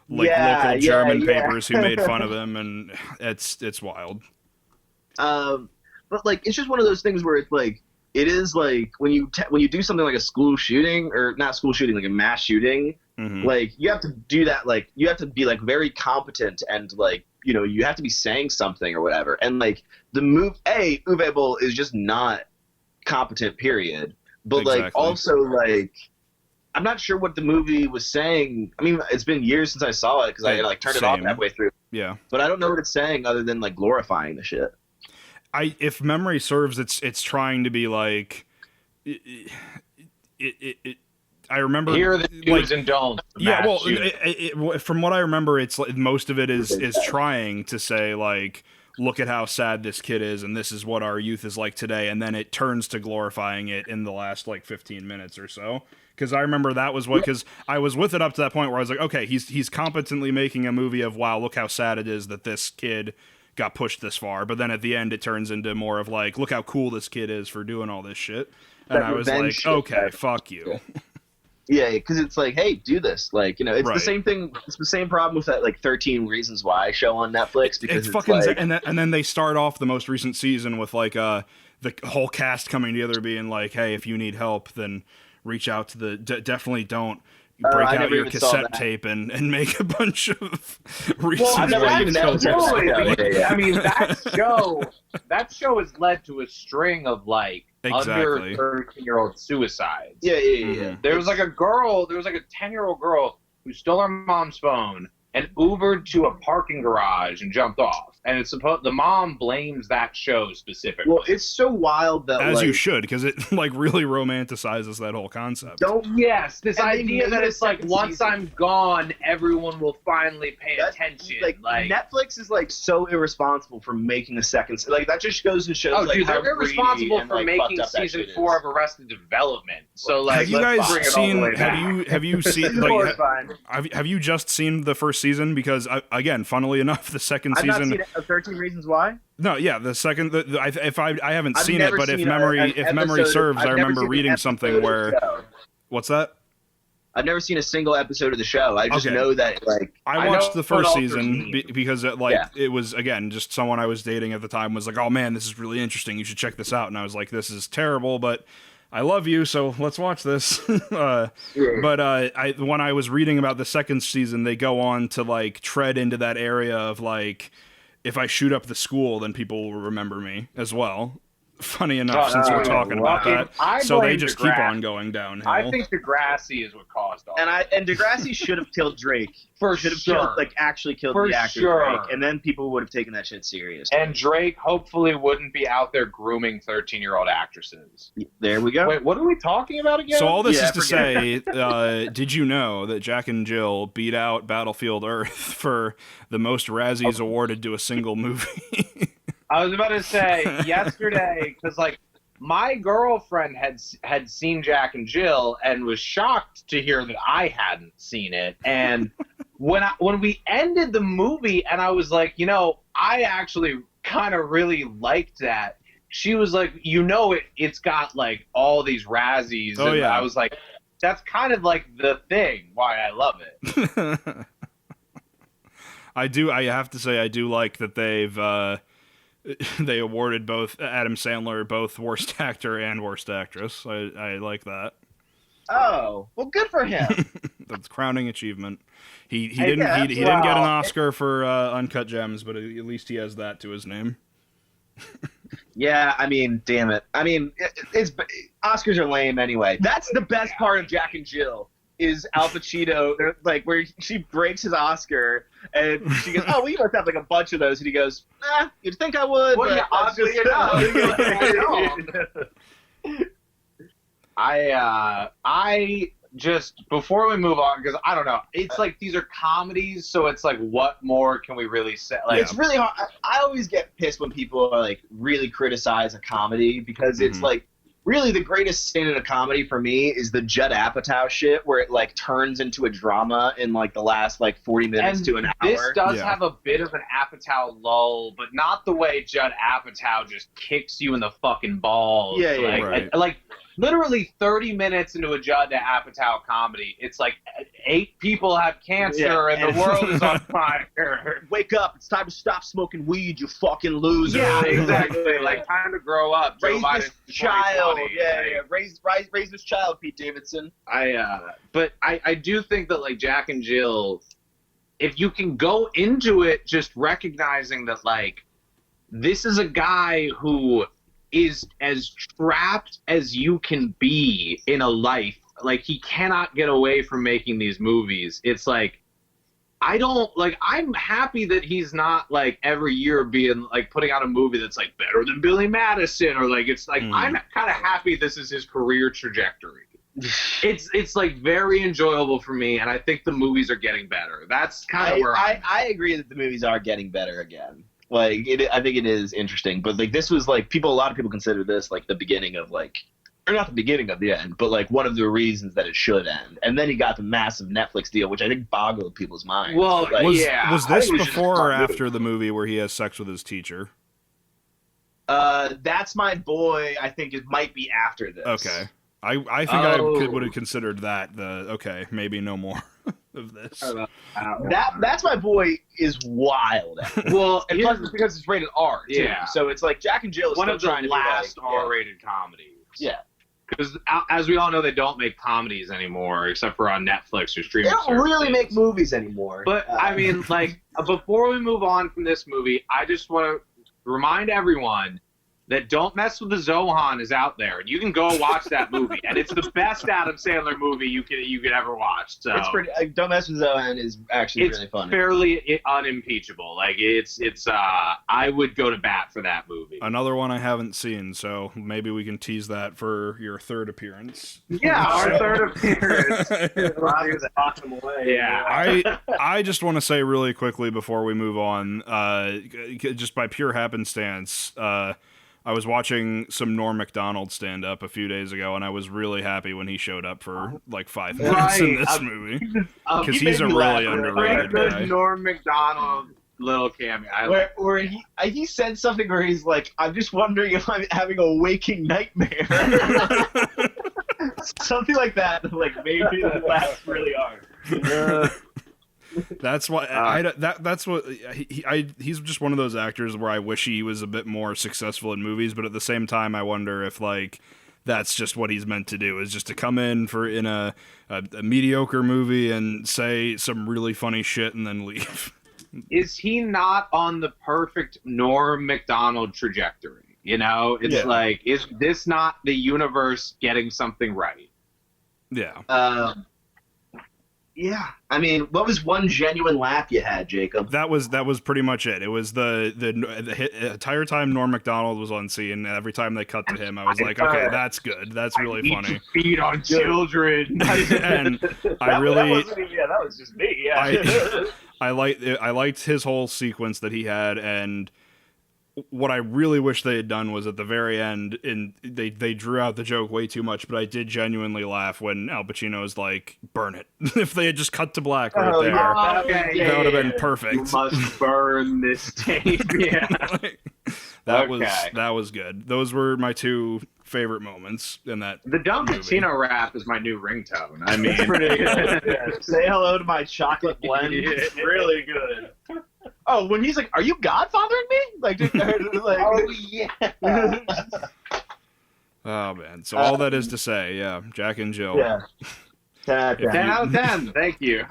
like local German papers who made fun of him, and it's wild. But like it's just one of those things where it's like it is like when you do something like a school shooting, or not school shooting, like a mass shooting, like you have to do that, like you have to be like very competent and like, you know, you have to be saying something or whatever. And like the Uwe Boll is just not competent, period. But like also like I'm not sure what the movie was saying. I mean, it's been years since I saw it because I like turned it off halfway through. Yeah. But I don't know what it's saying other than like glorifying the shit. If memory serves, it's trying to be like I remember here are the do's and don'ts. Yeah, well, from what I remember, it's like most of it is trying to say like, look at how sad this kid is, and this is what our youth is like today, and then it turns to glorifying it in the last like 15 minutes or so. Because I remember that was because I was with it up to that point where I was like, okay, he's competently making a movie of, wow, look how sad it is that this kid got pushed this far, but then at the end it turns into more of like, look how cool this kid is for doing all this shit. And I was like, okay, fuck you. Yeah, because it's like, hey, do this. Like, you know, it's the same thing. It's the same problem with that like 13 Reasons Why show on Netflix. Because it's fucking like, and then they start off the most recent season with like the whole cast coming together, being like, hey, if you need help, then reach out to the definitely don't break out your cassette tape and make a bunch of reasons why you killed yourself. I mean, that show has led to a string of like under 13-year-old suicides. Yeah. There was like a 10-year-old girl who stole her mom's phone and Ubered to a parking garage and jumped off. And it's the mom blames that show specifically. Well, it's so wild that as you should, because it like really romanticizes that whole concept. This idea that it's like once I'm gone, everyone will finally pay attention. Like Netflix is like so irresponsible for making a second. Like that just goes to show. Dude, they're irresponsible for making season 4 of Arrested Development. So like, have you guys seen? Have you seen? Like, have you just seen the first season? Because again, funnily enough, the second season. I've not seen it. 13 Reasons Why? No, yeah, the second. I haven't seen it, but if memory serves, I remember reading something where. What's that? I've never seen a single episode of the show. I just know that like I watched the first season because it was again just someone I was dating at the time was like, oh man, this is really interesting. You should check this out. And I was like, this is terrible, but I love you, so let's watch this. But when I was reading about the second season, they go on to like tread into that area of like, if I shoot up the school, then people will remember me as well. Funny enough, since we're talking about that, so they just keep on going downhill. I think Degrassi is what caused all. And Degrassi should have killed Drake. Actually killed the actor Drake, and then people would have taken that shit serious. And Drake hopefully wouldn't be out there grooming 13-year-old actresses. There we go. Wait, what are we talking about again? So all this is to say, did you know that Jack and Jill beat out Battlefield Earth for the most Razzies awarded to a single movie? I was about to say yesterday, because like my girlfriend had seen Jack and Jill and was shocked to hear that I hadn't seen it. And when we ended the movie, and I was like, you know, I actually kind of really liked that. She was like, you know, it's got like all these Razzies. Oh, and yeah. I was like, that's kind of like the thing why I love it. I have to say, I do like that they awarded both Adam Sandler both worst actor and worst actress. I like that. Oh, well, good for him. That's crowning achievement. He didn't get an Oscar for Uncut Gems, but at least he has that to his name. Yeah, I mean, damn it. I mean, it's Oscars are lame anyway. That's the best part of Jack and Jill. Is Al Pacino, like, where she breaks his Oscar, and she goes, oh, well, you must have, like, a bunch of those, and he goes, you'd think I would, well, but obviously I just, before we move on, because I don't know, it's like, these are comedies, so it's like, what more can we really say? Like, it's really hard. I always get pissed when people are, like, really criticize a comedy, because it's like, really the greatest scene in a comedy for me is the Judd Apatow shit where it like turns into a drama in like the last like 40 minutes to an hour. This does have a bit of an Apatow lull, but not the way Judd Apatow just kicks you in the fucking balls. Yeah, like, right. like literally 30 minutes into a Judd Apatow comedy, it's like 8 people have cancer and the world is on fire. Wake up! It's time to stop smoking weed, you fucking loser. Yeah, exactly. Like time to grow up. Raise this child. Yeah. Raise this child, Pete Davidson. But I do think that like Jack and Jill, if you can go into it just recognizing that like this is a guy who is as trapped as you can be in a life. Like he cannot get away from making these movies. It's like I'm happy that he's not like every year being like putting out a movie that's like better than Billy Madison or like it's like I'm kind of happy this is his career trajectory. It's like very enjoyable for me, and I think the movies are getting better. That's kind of where I agree that the movies are getting better again. Like I think it is interesting, but like this was like a lot of people consider this like the beginning of like, or not the beginning of the end, but like one of the reasons that it should end. And then he got the massive Netflix deal, which I think boggled people's minds. Well, like, was this before or after the movie where he has sex with his teacher? That's My Boy. I think it might be after this. Okay. I think I would have considered that maybe no more of this. That's My Boy is wild. Well, and plus it's because it's rated R too. Yeah. So it's like Jack and Jill is one still of the trying to last be like, R-rated comedies. Yeah. Because as we all know, they don't make comedies anymore, except for on Netflix or streaming. They don't really make movies anymore. But I mean, like, before we move on from this movie, I just want to remind everyone that Don't Mess with the Zohan is out there, and you can go watch that movie, and it's the best Adam Sandler movie you could ever watch. So it's pretty. Don't Mess with Zohan is actually really funny. It's fairly unimpeachable. Like it's I would go to bat for that movie. Another one I haven't seen, so maybe we can tease that for your third appearance. Yeah, our third appearance. Yeah. I just want to say really quickly before we move on, just by pure happenstance, I was watching some Norm Macdonald stand up a few days ago, and I was really happy when he showed up for like 5 minutes in this movie because he's a really underrated guy. Norm Macdonald little cameo. Where he said something where he's like, "I'm just wondering if I'm having a waking nightmare." Something like that. Like maybe the laughs really hard. That's why that's what he's just one of those actors where I wish he was a bit more successful in movies, but at the same time I wonder if like that's just what he's meant to do, is just to come in a mediocre movie and say some really funny shit and then leave. Is he not on the perfect Norm Macdonald trajectory? You know, it's like, is this not the universe getting something right? Yeah. Yeah, I mean, what was one genuine laugh you had, Jacob? That was pretty much it. It was the entire time Norm Macdonald was on scene. Every time they cut to him, I was like, okay, that's good. That's really funny. Feed on children. And I really, that was just me. Yeah, I liked his whole sequence that he had, and what I really wish they had done was at the very end, they drew out the joke way too much, but I did genuinely laugh when Al Pacino's like, burn it. If they had just cut to black right there, that would have been perfect. You must burn this tape. Yeah. That was good. Those were my two favorite moments in that. The Dumb Pacino rap is my new ringtone. I mean, pretty good. Yeah. Say hello to my chocolate blend. It's really good. Oh, when he's like, "Are you godfathering me?" Like, oh yeah. Oh man. So all that is to say, yeah, Jack and Jill. Yeah. 10 out of 10. Thank you.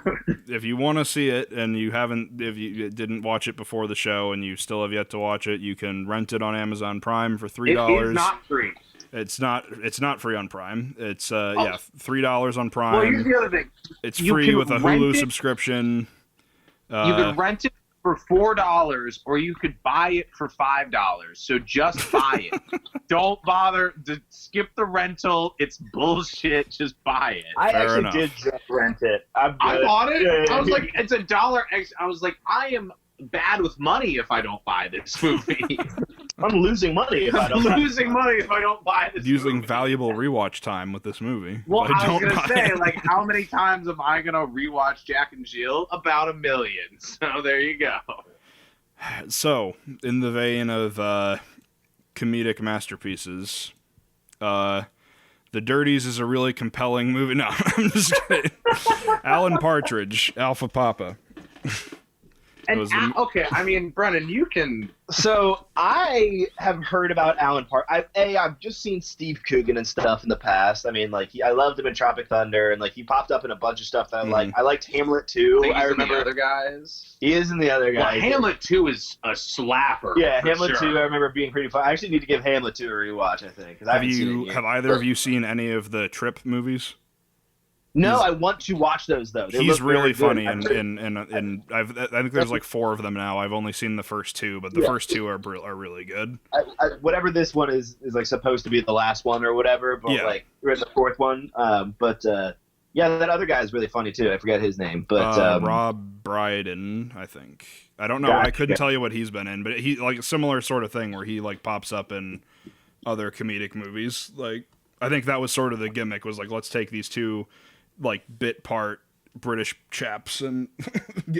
If you want to see it and if you didn't watch it before the show and you still have yet to watch it, you can rent it on Amazon Prime for $3. It is not free. It's not free on Prime. It's $3 on Prime. Well, here's the other thing. It's free with a Hulu subscription. You can rent it for $4, or you could buy it for $5. So just buy it. Don't bother to skip the rental. It's bullshit. Just buy it. I actually did just rent it. I bought it. Yeah. I was like, it's $1 extra. I was like, I am bad with money if I don't buy this movie. I'm losing money if I don't. I'm losing money if I don't buy this. Using movie. valuable rewatch time with this movie. Well, if I was don't gonna buy say, it. like, how many times am I gonna rewatch Jack and Jill? About 1 million. So there you go. So, in the vein of comedic masterpieces, The Dirties is a really compelling movie. No, I'm just kidding. Alan Partridge, Alpha Papa. And was the- okay, I mean, Brennan, you can. So I have heard about Alan Park. I've just seen Steve Coogan and stuff in the past. I mean, like I loved him in Tropic Thunder, and like he popped up in a bunch of stuff that I like. I liked Hamlet too. I remember the other guys. he is in the other Well, guys. Hamlet 2 is a slapper. Yeah, for Hamlet sure. 2. I remember being pretty fun. I actually need to give Hamlet 2 a rewatch. I think. 'Cause I haven't seen it yet. Have either of you seen any of the Trip movies? No, I want to watch those though. They He's look very really good. funny, and I think there's like 4 of them now. I've only seen the first 2, but the first 2 are really good. Whatever this one is like supposed to be the last one or whatever, but Yeah. like we're in the 4th one. Yeah, that other guy is really funny too. I forget his name, but Rob Brydon, I think. I don't know. Gotcha. I couldn't tell you what he's been in, but he like a similar sort of thing where he like pops up in other comedic movies. Like I think that was sort of the gimmick, was like, let's take these 2 like bit part British chaps and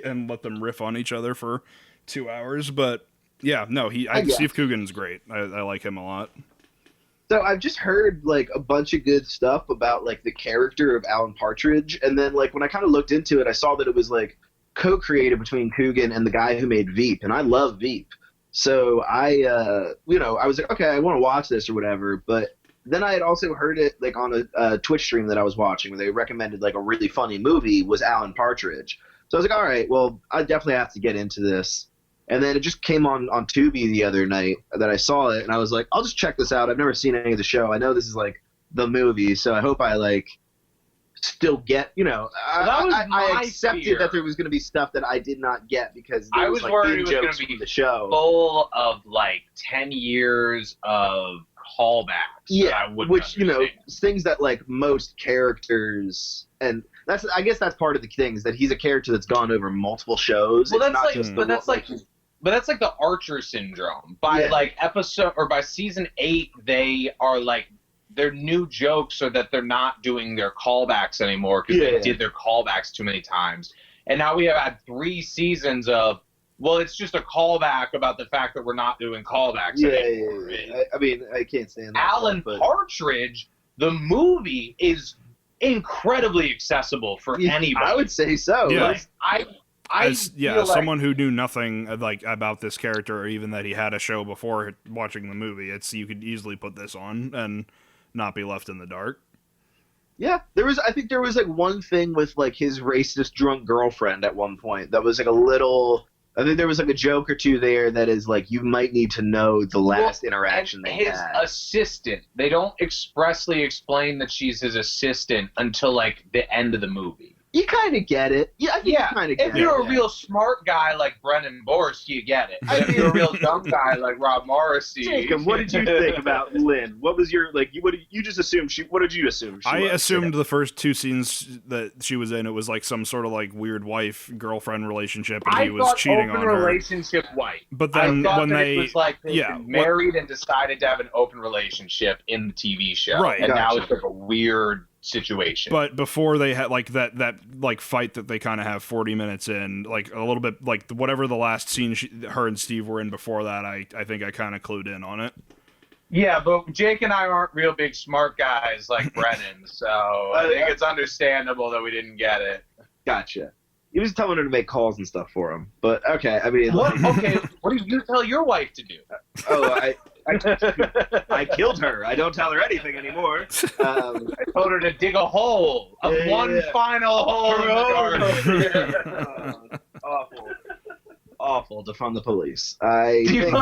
and let them riff on each other for 2 hours. But yeah, no, Steve Coogan's great. I like him a lot. So I've just heard like a bunch of good stuff about like the character of Alan Partridge, and then like when I kind of looked into it, I saw that it was like co-created between Coogan and the guy who made Veep, and I love Veep. So I was like, okay, I want to watch this or whatever, but then I had also heard it like on a Twitch stream that I was watching where they recommended like a really funny movie was Alan Partridge. So I was like, all right, well, I definitely have to get into this. And then it just came on Tubi the other night that I saw it, and I was like, I'll just check this out. I've never seen any of the show. I know this is like the movie, so I hope I like still get, I accepted fear. that there was going to be stuff that I did not get because there I was like worried in it was going jokes to be from the show. full of like 10 years of callbacks. Yeah, that I wouldn't which understand. things that like most characters, and I guess that's part of the thing is that he's a character that's gone over multiple shows. Well, It's that's not like, just but that's like the Archer syndrome. By like episode or by season 8, they are like their new jokes so that they're not doing their callbacks anymore because they did their callbacks too many times. And now we have had 3 seasons of, well, it's just a callback about the fact that we're not doing callbacks anymore. Yeah. I mean, I can't stand that. Alan Partridge, the movie is incredibly accessible for anybody. I would say so. Yeah. Like, As feel like- someone who knew nothing like about this character, or even that he had a show before watching the movie, you could easily put this on and not be left in the dark. yeah, I think there was like one thing with like his racist drunk girlfriend at one point that was like a little. I think there was like a joke or two there that is like you might need to know the last interaction they his had. assistant. They don't expressly explain that she's his assistant until like the end of the movie. You kind of get it. Yeah, I think you kind of get it. If you're a real smart guy like Brennan Boorse, you get it. If you're a real dumb guy like Rob Morrissey, Jacob, what did you think about Lynn? What was your like? You just assumed she? What did you assume? I assumed the first 2 scenes that she was in, it was like some sort of like weird wife-girlfriend relationship, and he was cheating on her. Relationship wife. But then I thought when it was like they married and decided to have an open relationship in the TV show, Right? And now it's like a weird situation. But before they had like that like fight that they kind of have 40 minutes in, like a little bit like whatever the last scene her and Steve were in before that, I think I kind of clued in on it. Yeah, but Jake and I aren't real big smart guys like Brennan, so I think it's understandable that we didn't get it. Gotcha. He was telling her to make calls and stuff for him, but okay. I mean, What do you tell your wife to do? I killed her. I don't tell her anything anymore. I told her to dig a hole, one final hole in the garden. Awful to fund the police. ACAB,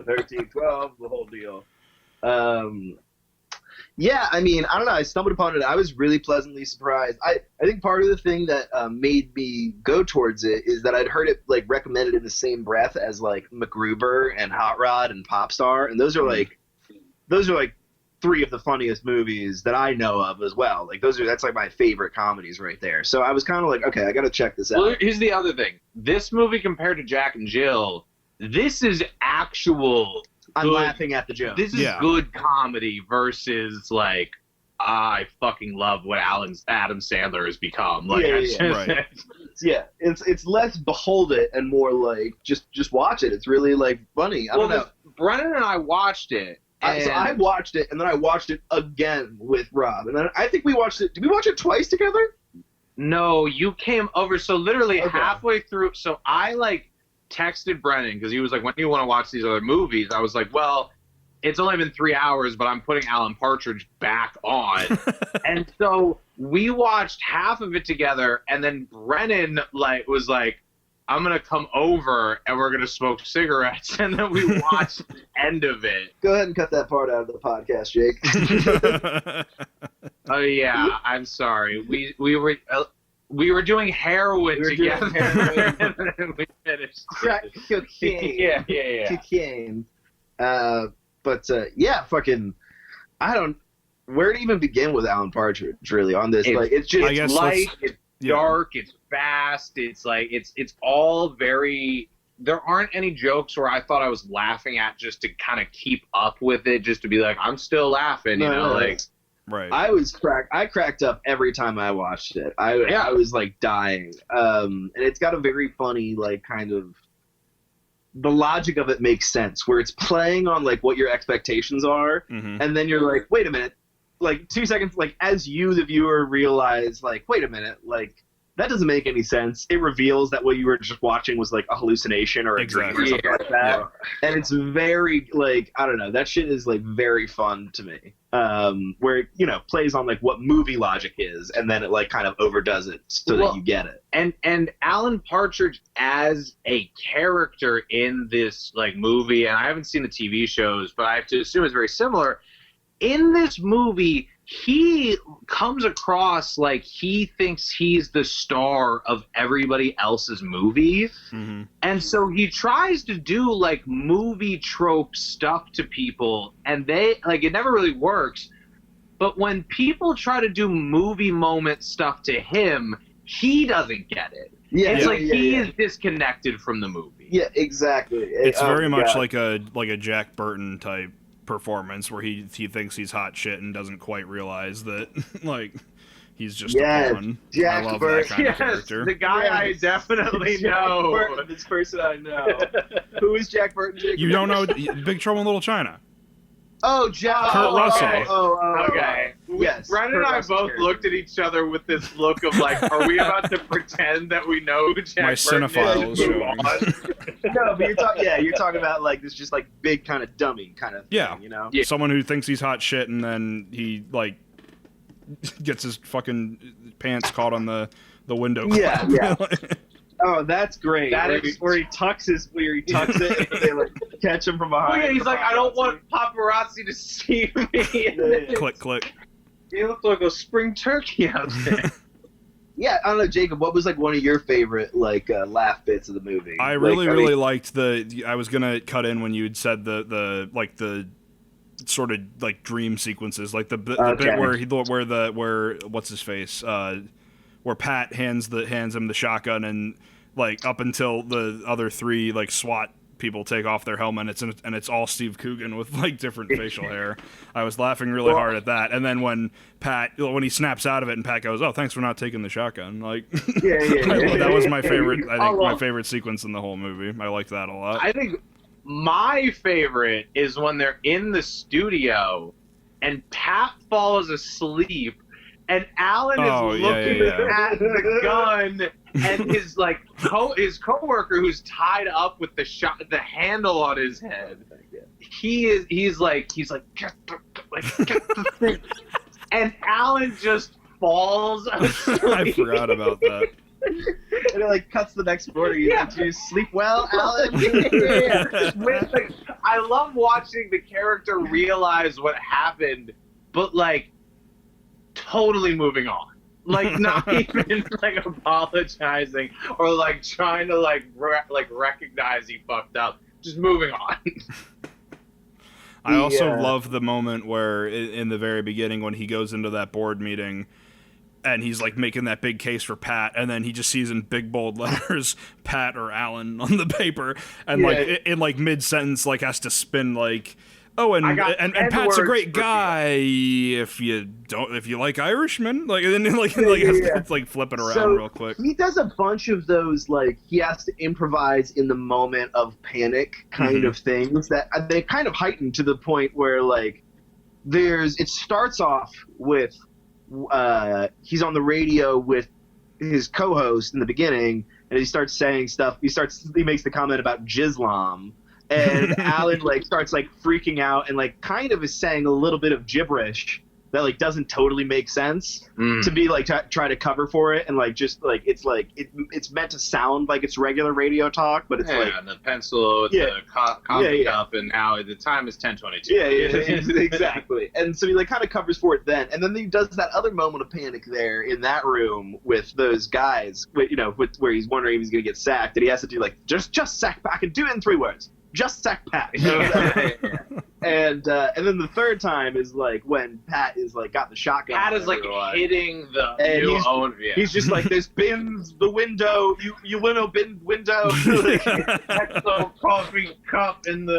13, 12, the whole deal. Yeah, I mean, I don't know. I stumbled upon it. I was really pleasantly surprised. I think part of the thing that made me go towards it is that I'd heard it like recommended in the same breath as like MacGruber and Hot Rod and Popstar, and those are like 3 of the funniest movies that I know of as well. Like that's like my favorite comedies right there. So I was kind of like, okay, I got to check this out. Well, here's the other thing. This movie compared to Jack and Jill this is actual. I'm good- laughing at the joke. This is good comedy versus like I fucking love what Adam Sandler has become. Like, Right. Yeah, it's less behold it and more like just watch it. It's really like funny. I don't know. Brennan and I watched it. So I watched it, and then I watched it again with Rob, and then I think we watched it. Did we watch it twice together? No, you came over. So literally Okay. halfway through. So I like texted Brennan because he was like, "When do you want to watch these other movies?" I was like, "Well, it's only been 3 hours, but I'm putting Alan Partridge back on." And so we watched half of it together, and then Brennan was like, "I'm gonna come over and we're gonna smoke cigarettes," and then we watched the end of it. Go ahead and cut that part out of the podcast, Jake. Oh yeah, I'm sorry. We were doing heroin together. And then we finished. Crack cocaine. Yeah. Cocaine. Yeah, fucking. I don't. Where to even begin with Alan Partridge? Really on this? It's just I guess light. It's dark. It's fast. It's like it's all very. There aren't any jokes where I thought I was laughing at just to kind of keep up with it, just to be like I'm still laughing, like. Right. I cracked up every time I watched it. I was like dying. And it's got a very funny like kind of. The logic of it makes sense, where it's playing on like what your expectations are, and then you're like, wait a minute, like 2 seconds, like as you the viewer realize, like, wait a minute, like that doesn't make any sense. It reveals that what you were just watching was like a hallucination or a dream or something like that. And it's very like, I don't know, that shit is like very fun to me. Where it, plays on like what movie logic is, and then it like kind of overdoes it so that you get it. And Alan Partridge as a character in this like movie, and I haven't seen the TV shows, but I have to assume it's very similar. In this movie, he comes across like he thinks he's the star of everybody else's movie. And so he tries to do like movie trope stuff to people, and they like it never really works. But when people try to do movie moment stuff to him, he doesn't get it. He is disconnected from the movie. Yeah, exactly. It's very much like a Jack Burton type performance where he thinks he's hot shit and doesn't quite realize that like he's just a pawn. I love that kind of character. The guy I definitely know. Burton, this person I know. Who is Jack Burton? Jacob? You don't know Big Trouble in Little China? Oh, Jack. Kurt Russell. Okay. Yes. Brennan and I both looked at each other with this look of like, are we about to pretend that we know who Jack My Burton cinephile is is? showing. No, but you're talking about like this just like big kind of dummy kind of thing, Yeah. Someone who thinks he's hot shit and then he like gets his fucking pants caught on the window. Yeah. Oh, that's great. Where he tucks it and they like catch him from behind. Oh yeah, he's like, I don't want paparazzi to see me. Click. You look like a spring turkey out there. Yeah, I don't know, Jacob. What was like one of your favorite like laugh bits of the movie? I really liked the. I was gonna cut in when you had said the sort of like dream sequences, like the bit where what's his face, where Pat hands him the shotgun and like up until the other three like SWAT people take off their helmets and it's all Steve Coogan with like different facial hair. I was laughing really hard at that. And then when he snaps out of it and Pat goes, "Oh, thanks for not taking the shotgun." Like, that was my favorite. I think my favorite sequence in the whole movie. I liked that a lot. I think my favorite is when they're in the studio and Pat falls asleep and Alan is looking at the gun. And his his coworker who's tied up with the handle on his head, he's like get the thing, and Alan just falls asleep. I forgot about that. And it like cuts the next border. Do you sleep well, Alan? I love watching the character realize what happened, but like totally moving on. Like not even like apologizing or like trying to like recognize he fucked up. Just moving on. I also love the moment where in the very beginning when he goes into that board meeting and he's like making that big case for Pat, and then he just sees in big bold letters Pat or Alan on the paper, and in like mid sentence like has to spin like, oh, and Pat's a great guy if you like Irishmen, like, and then has to like flip it around real quick. He does a bunch of those, like, he has to improvise in the moment of panic kind of things that they kind of heighten to the point where, like, it starts off with he's on the radio with his co-host in the beginning, and he starts saying stuff. He makes the comment about Jislam, and Alan like starts like freaking out and like kind of is saying a little bit of gibberish that like doesn't totally make sense to be like try to cover for it, and like just like it's meant to sound like it's regular radio talk, but it's like the pencil with the coffee cup, and now the time is 10:22. Exactly. And so he like kind of covers for it then, and then he does that other moment of panic there in that room with those guys, where he's wondering if he's gonna get sacked, and he has to do like just sack back and do it in 3 words. Just sack Pat. And then the third time is like when Pat is like got the shotgun. Pat is like hitting the he's just like, there's bins the window, you winnow bin window. Exo coffee cup and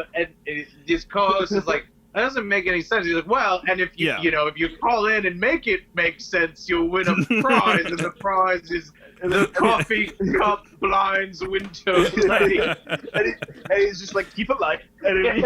his co-host is like, that doesn't make any sense. He's like, well, and if you if you call in and make it make sense, you'll win a prize, and the prize is the coffee cup blinds window. And he's just like, keep it light. And if he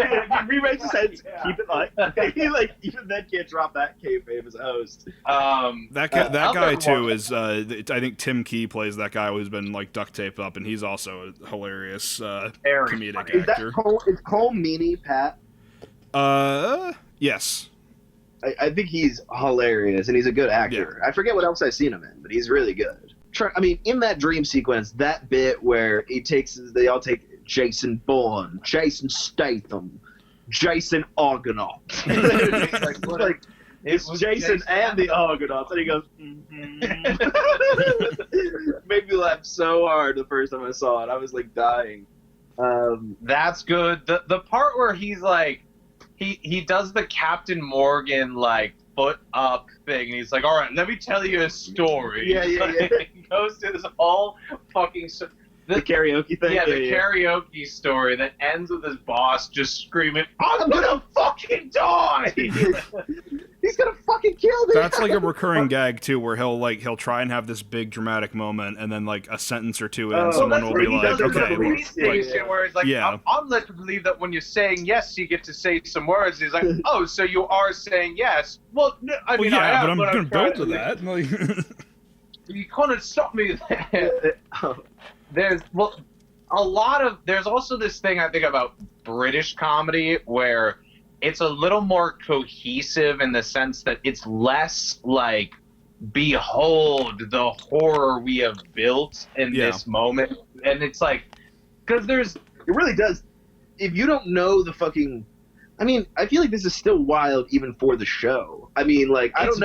remakes sense, keep it light. He like even then can't drop that kayfabe as a host. That guy too is I think Tim Key plays that guy who's been like duct taped up, and he's also a hilarious comedic actor. Is Cole Meany Pat? Yes. I think he's hilarious, and he's a good actor. I forget what else I've seen him in, but he's really good. I mean, in that dream sequence, that bit where they all take Jason Bourne, Jason Statham, Jason Argonaut. It's Jason and the Argonauts, and he goes, made me laugh so hard the first time I saw it. I was like dying. That's good. The part where he's like, he does the Captain Morgan like foot up thing, and he's like, all right, let me tell you a story. He goes to this whole fucking the karaoke thing. Karaoke story that ends with his boss just screaming, I'm gonna fucking die. He's gonna fucking kill me. That's like a recurring gag too, where he'll try and have this big dramatic moment, and then like a sentence or two in, someone will be like, okay, where it's like, I'm led to believe that when you're saying yes, you get to say some words. He's like, oh, so you are saying yes? Well, I mean, I am, but I'm gonna build to that. You couldn't stop me there. There's also this thing I think about British comedy where it's a little more cohesive in the sense that it's less like, behold the horror we have built in this moment. And it's like, because it really does. If you don't know the fucking, I mean, I feel like this is still wild even for the show. I mean, like, I don't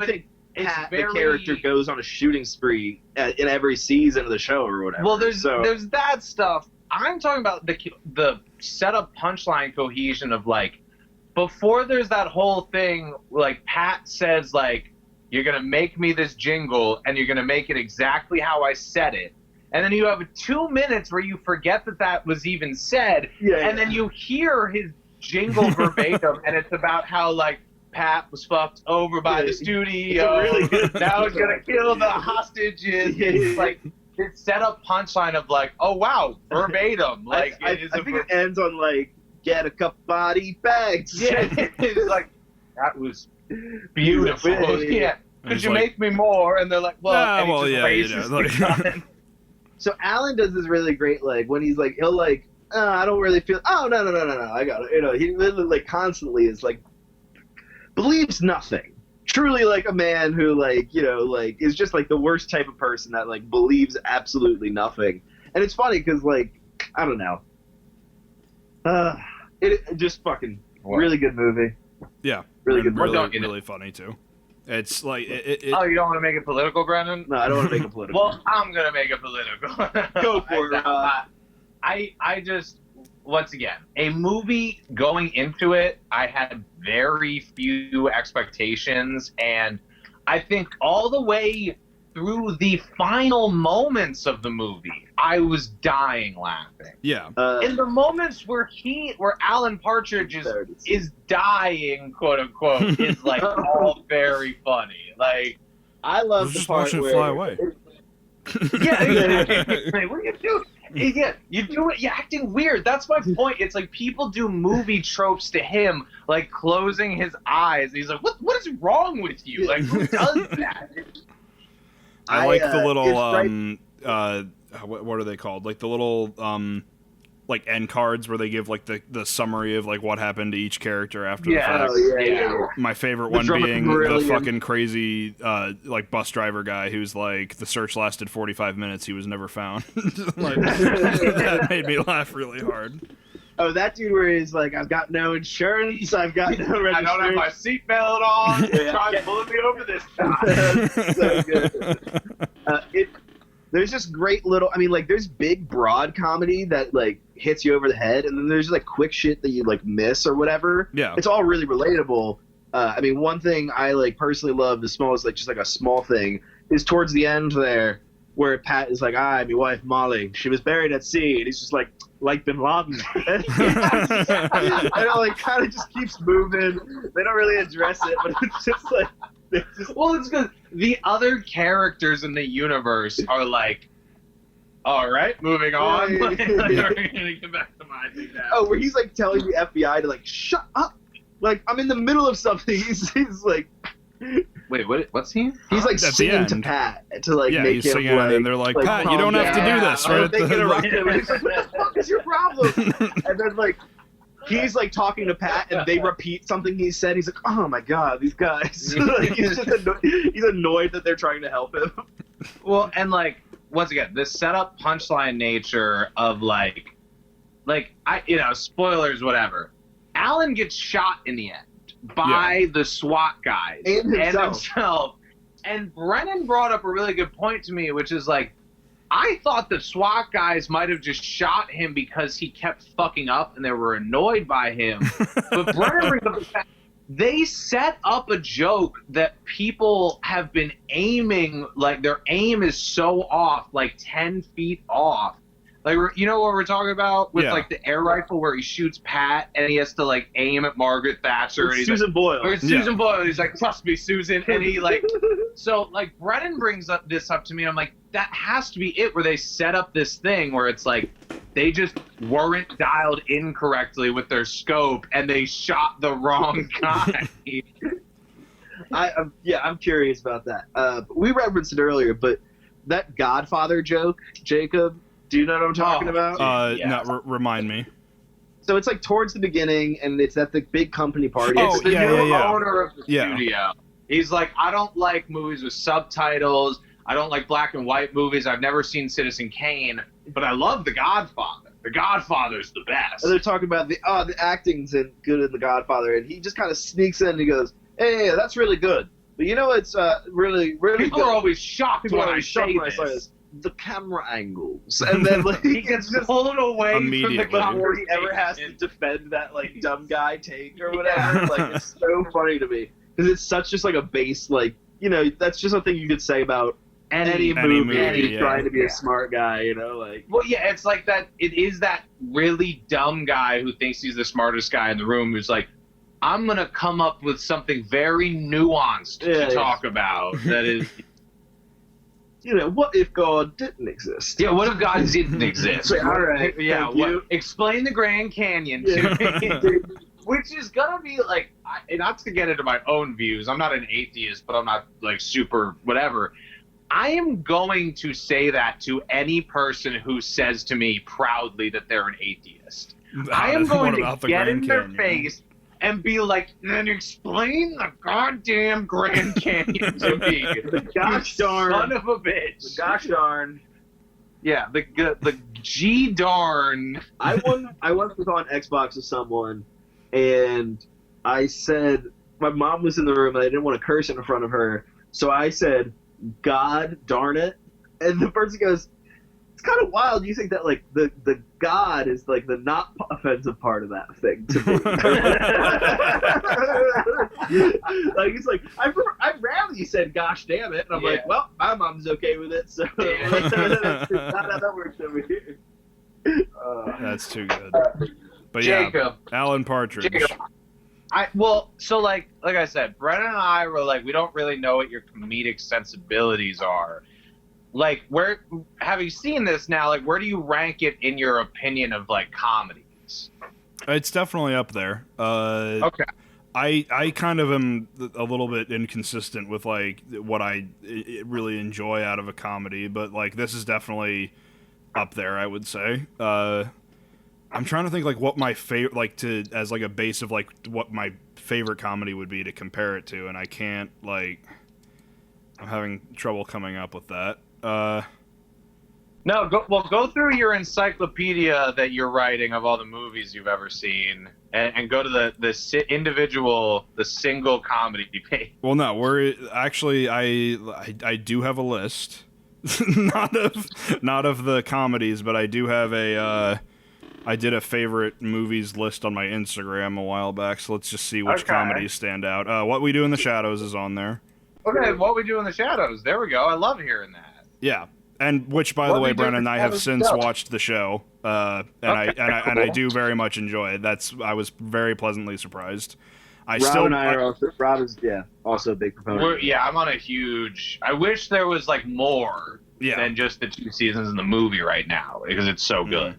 think Pat, the character, goes on a shooting spree in every season of the show or whatever. Well, there's that stuff. I'm talking about the setup punchline cohesion of like, before there's that whole thing, like Pat says like, you're going to make me this jingle and you're going to make it exactly how I said it. And then you have 2 minutes where you forget that was even said. And then you hear his jingle verbatim, and it's about how like, Pat was fucked over by the studio. Now he's gonna kill the hostages. It's like this setup punchline of like, oh wow, verbatim. Like I think it ends on like, get a couple body bags. Yeah, it's like that was beautiful. Could you make me more? And they're like, So Alan does this really great, like when he's like, he'll like, I don't really feel. Oh no, I got it. He literally like constantly is like. Believes nothing. Truly like a man who like, like is just like the worst type of person that like believes absolutely nothing. And it's funny because like, I don't know. It just fucking really good movie. Yeah. Really good movie. Really funny too. It's like Oh, you don't want to make it political, Brennan? No, I don't want to make it political. Well, I'm gonna make it political. Go for it. I just, once again, a movie going into it, I had very few expectations, and I think all the way through the final moments of the movie, I was dying laughing. Yeah. In the moments where Alan Partridge is dying, quote unquote, is like all very funny. Like, I love the just part watch it where fly away. yeah, exactly. What are you doing? Yeah, you're acting weird. That's my point. It's like people do movie tropes to him, like closing his eyes. He's like, "What is wrong with you? Like, who does that?" I like the little what are they called? Like the little like end cards where they give like the summary of like what happened to each character after the fact. Yeah. My favorite one being brilliant. the fucking crazy like bus driver guy who's like, the search lasted 45 minutes, he was never found. Like, that made me laugh really hard. Oh, that dude where he's like, I've got no insurance, I've got no registration. I don't have my seatbelt on. Try to pull me over this time. So good. There's just great little, I mean, like, there's big, broad comedy that, like, hits you over the head, and then there's, like, quick shit that you, like, miss or whatever. Yeah. It's all really relatable. I mean, one thing I, like, personally love, the smallest, like, just, like, a small thing, is towards the end there, where Pat is like, my wife, Molly, she was buried at sea, and he's just like Bin Laden. And it, like, kind of just keeps moving. They don't really address it, but it's just, like, well, it's because the other characters in the universe are like, all right, moving on. Like, we're gonna get back to my thing now. Oh, where he's like telling the FBI to like shut up. Like, I'm in the middle of something. He's like, wait, what's he? he's like At the singing to end. Pat to like Yeah, make he's him singing, like, and they're like, Pat, you calm don't have to down. do this. And Right? they interrupt him, and he's like, what the fuck is your problem? And then like he's like talking to Pat, and they repeat something he said. He's like, oh my god, these guys. Like, he's just he's annoyed that they're trying to help him. Well, and like once again, this setup punchline nature of like spoilers, whatever. Alan gets shot in the end by the SWAT guys And himself. And Brennan brought up a really good point to me, which is like, I thought the SWAT guys might have just shot him because he kept fucking up and they were annoyed by him. But Brennan brings up the fact they set up a joke that people have been aiming, like their aim is so off, like 10 feet off. Like, you know what we're talking about with like the air rifle where he shoots Pat and he has to like aim at Margaret Thatcher. And he's Susan Boyle. Or it's Susan Boyle. He's like, trust me, Susan. And he like, so like Brennan brings this up to me. I'm like, that has to be it, where they set up this thing where it's like they just weren't dialed in correctly with their scope and they shot the wrong guy. I'm curious about that. We referenced it earlier, but that Godfather joke, Jacob, do you know what I'm talking about? Remind me. So it's like towards the beginning, and it's at the big company party. It's the new yeah. owner of the studio. He's like, I don't like movies with subtitles. I don't like black and white movies. I've never seen Citizen Kane, but I love The Godfather. The Godfather's the best. And they're talking about the acting's good in The Godfather, and he just kind of sneaks in and he goes, "Hey, that's really good. But you know, it's really, really People good. are always shocked when I say this. The camera angles," and then like He gets pulled away from the Immediately. before he ever has to defend that like dumb guy take or whatever. Like, it's so funny to me because it's such just like a base, like, you know, that's just a thing you could say about any movie trying to be a smart guy, you know, like. Well, yeah, it's like that. It is that really dumb guy who thinks he's the smartest guy in the room, who's like, I'm gonna come up with something very nuanced to talk about. That is. You know, what if God didn't exist? Yeah, what if God didn't exist? All right. Yeah, explain the Grand Canyon to me. Which is gonna be like, not to get into my own views, I'm not an atheist, but I'm not like super whatever. I am going to say that to any person who says to me proudly that they're an atheist. I am going to get in their face and be like, then explain the goddamn Grand Canyon to me. The gosh darn son of a bitch. The gosh darn. Yeah, the G darn. I once was on Xbox with someone, and I said, my mom was in the room and I didn't want to curse in front of her, so I said, God darn it. And the person goes, it's kind of wild. You think that like the God is like the not offensive part of that thing to me. Like it's like I rarely said "gosh damn it," and I'm like, well, my mom's okay with it, so that's not how that works over here. That's too good. But Jacob. yeah, Alan Partridge. Jacob, so like I said, Brennan and I were like, we don't really know what your comedic sensibilities are. Like, where have you seen this now? Like, where do you rank it in your opinion of like comedies? It's definitely up there. Okay. I kind of am a little bit inconsistent with like what I really enjoy out of a comedy, but like this is definitely up there, I would say. I'm trying to think like what my favorite, like to as like a base of like what my favorite comedy would be to compare it to, and I can't like. I'm having trouble coming up with that. Go through your encyclopedia that you're writing of all the movies you've ever seen, and go to the single comedy page. Well, no, we're actually I do have a list, not of the comedies, but I do have I did a favorite movies list on my Instagram a while back, so let's just see which comedies stand out. What We Do in the Shadows is on there. Okay, What We Do in the Shadows. There we go. I love hearing that. Yeah. And which, by the way, Brennan and I have since watched the show, and I do very much enjoy it. I was very pleasantly surprised. Rob is also a big proponent. I'm on a huge. I wish there was like more than just the 2 seasons in the movie right now because it's so good.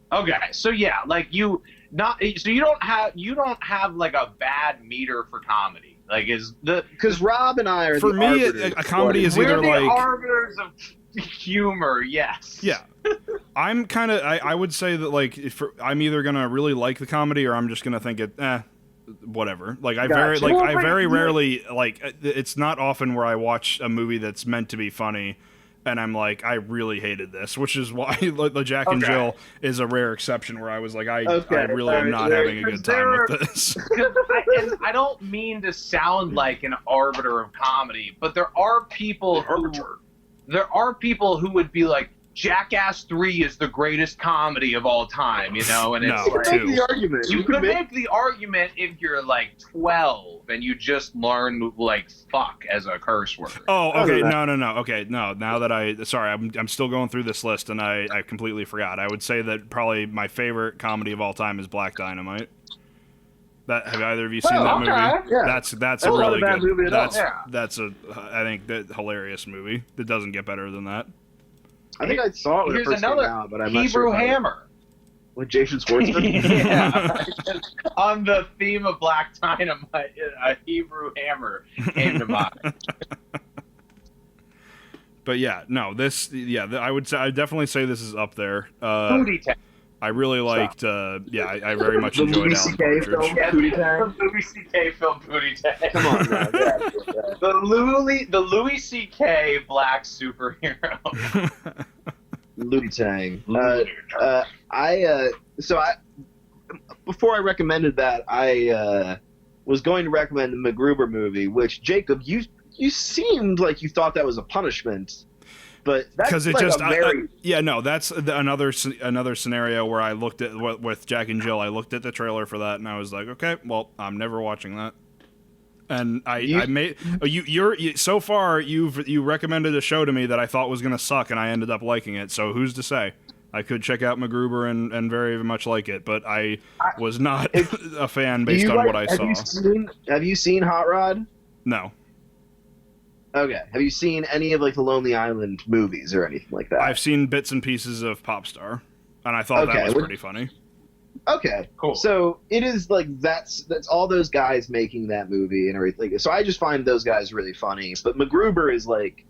Okay, so like you don't have like a bad meter for comedy. Like because Rob and I are for me a comedy is either we're the like arbiters of humor, yes. Yeah. I'm kind of I would say that like I'm either gonna really like the comedy or I'm just gonna think it whatever. Like I very rarely like it's not often where I watch a movie that's meant to be funny and I'm like I really hated this, which is why the Jack and Jill is a rare exception where I was like I really am not having a good time with this. I don't mean to sound like an arbiter of comedy, but there are people who would be like, Jackass 3 is the greatest comedy of all time, you know? And it's you could make the argument if you're like 12 and you just learn like fuck as a curse word. Oh, okay. No. Okay, no. Now that I'm still going through this list and I completely forgot. I would say that probably my favorite comedy of all time is Black Dynamite. Have either of you seen that movie? Yeah. That's a really good movie. That's I think that hilarious movie. It doesn't get better than that. I think I saw it when it first came out, but I'm not sure. Hebrew Hammer. With Jason Schwartzman? Yeah. On the theme of Black Dynamite, a Hebrew Hammer came to mind. But I would say I definitely say this is up there. Booty Tang. I really liked, I very much enjoyed Alan Partridge. The Louis C.K. film Booty Tang. Come on, man. The Louis C.K. black superhero. Louis Tang. Before I recommended that, I was going to recommend the MacGruber movie, which, Jacob, you seemed like you thought that was a punishment. But that's like that's another scenario where I looked at with Jack and Jill. I looked at the trailer for that and I was like, okay, well, I'm never watching that. And so far you recommended a show to me that I thought was gonna suck and I ended up liking it. So who's to say? I could check out MacGruber and very much like it, but I was not a fan based on what I saw. Have you seen Hot Rod? No. Okay. Have you seen any of like the Lonely Island movies or anything like that? I've seen bits and pieces of Popstar, and I thought that was pretty funny. Okay, cool. So it is like that's all those guys making that movie and everything. So I just find those guys really funny. But MacGruber is like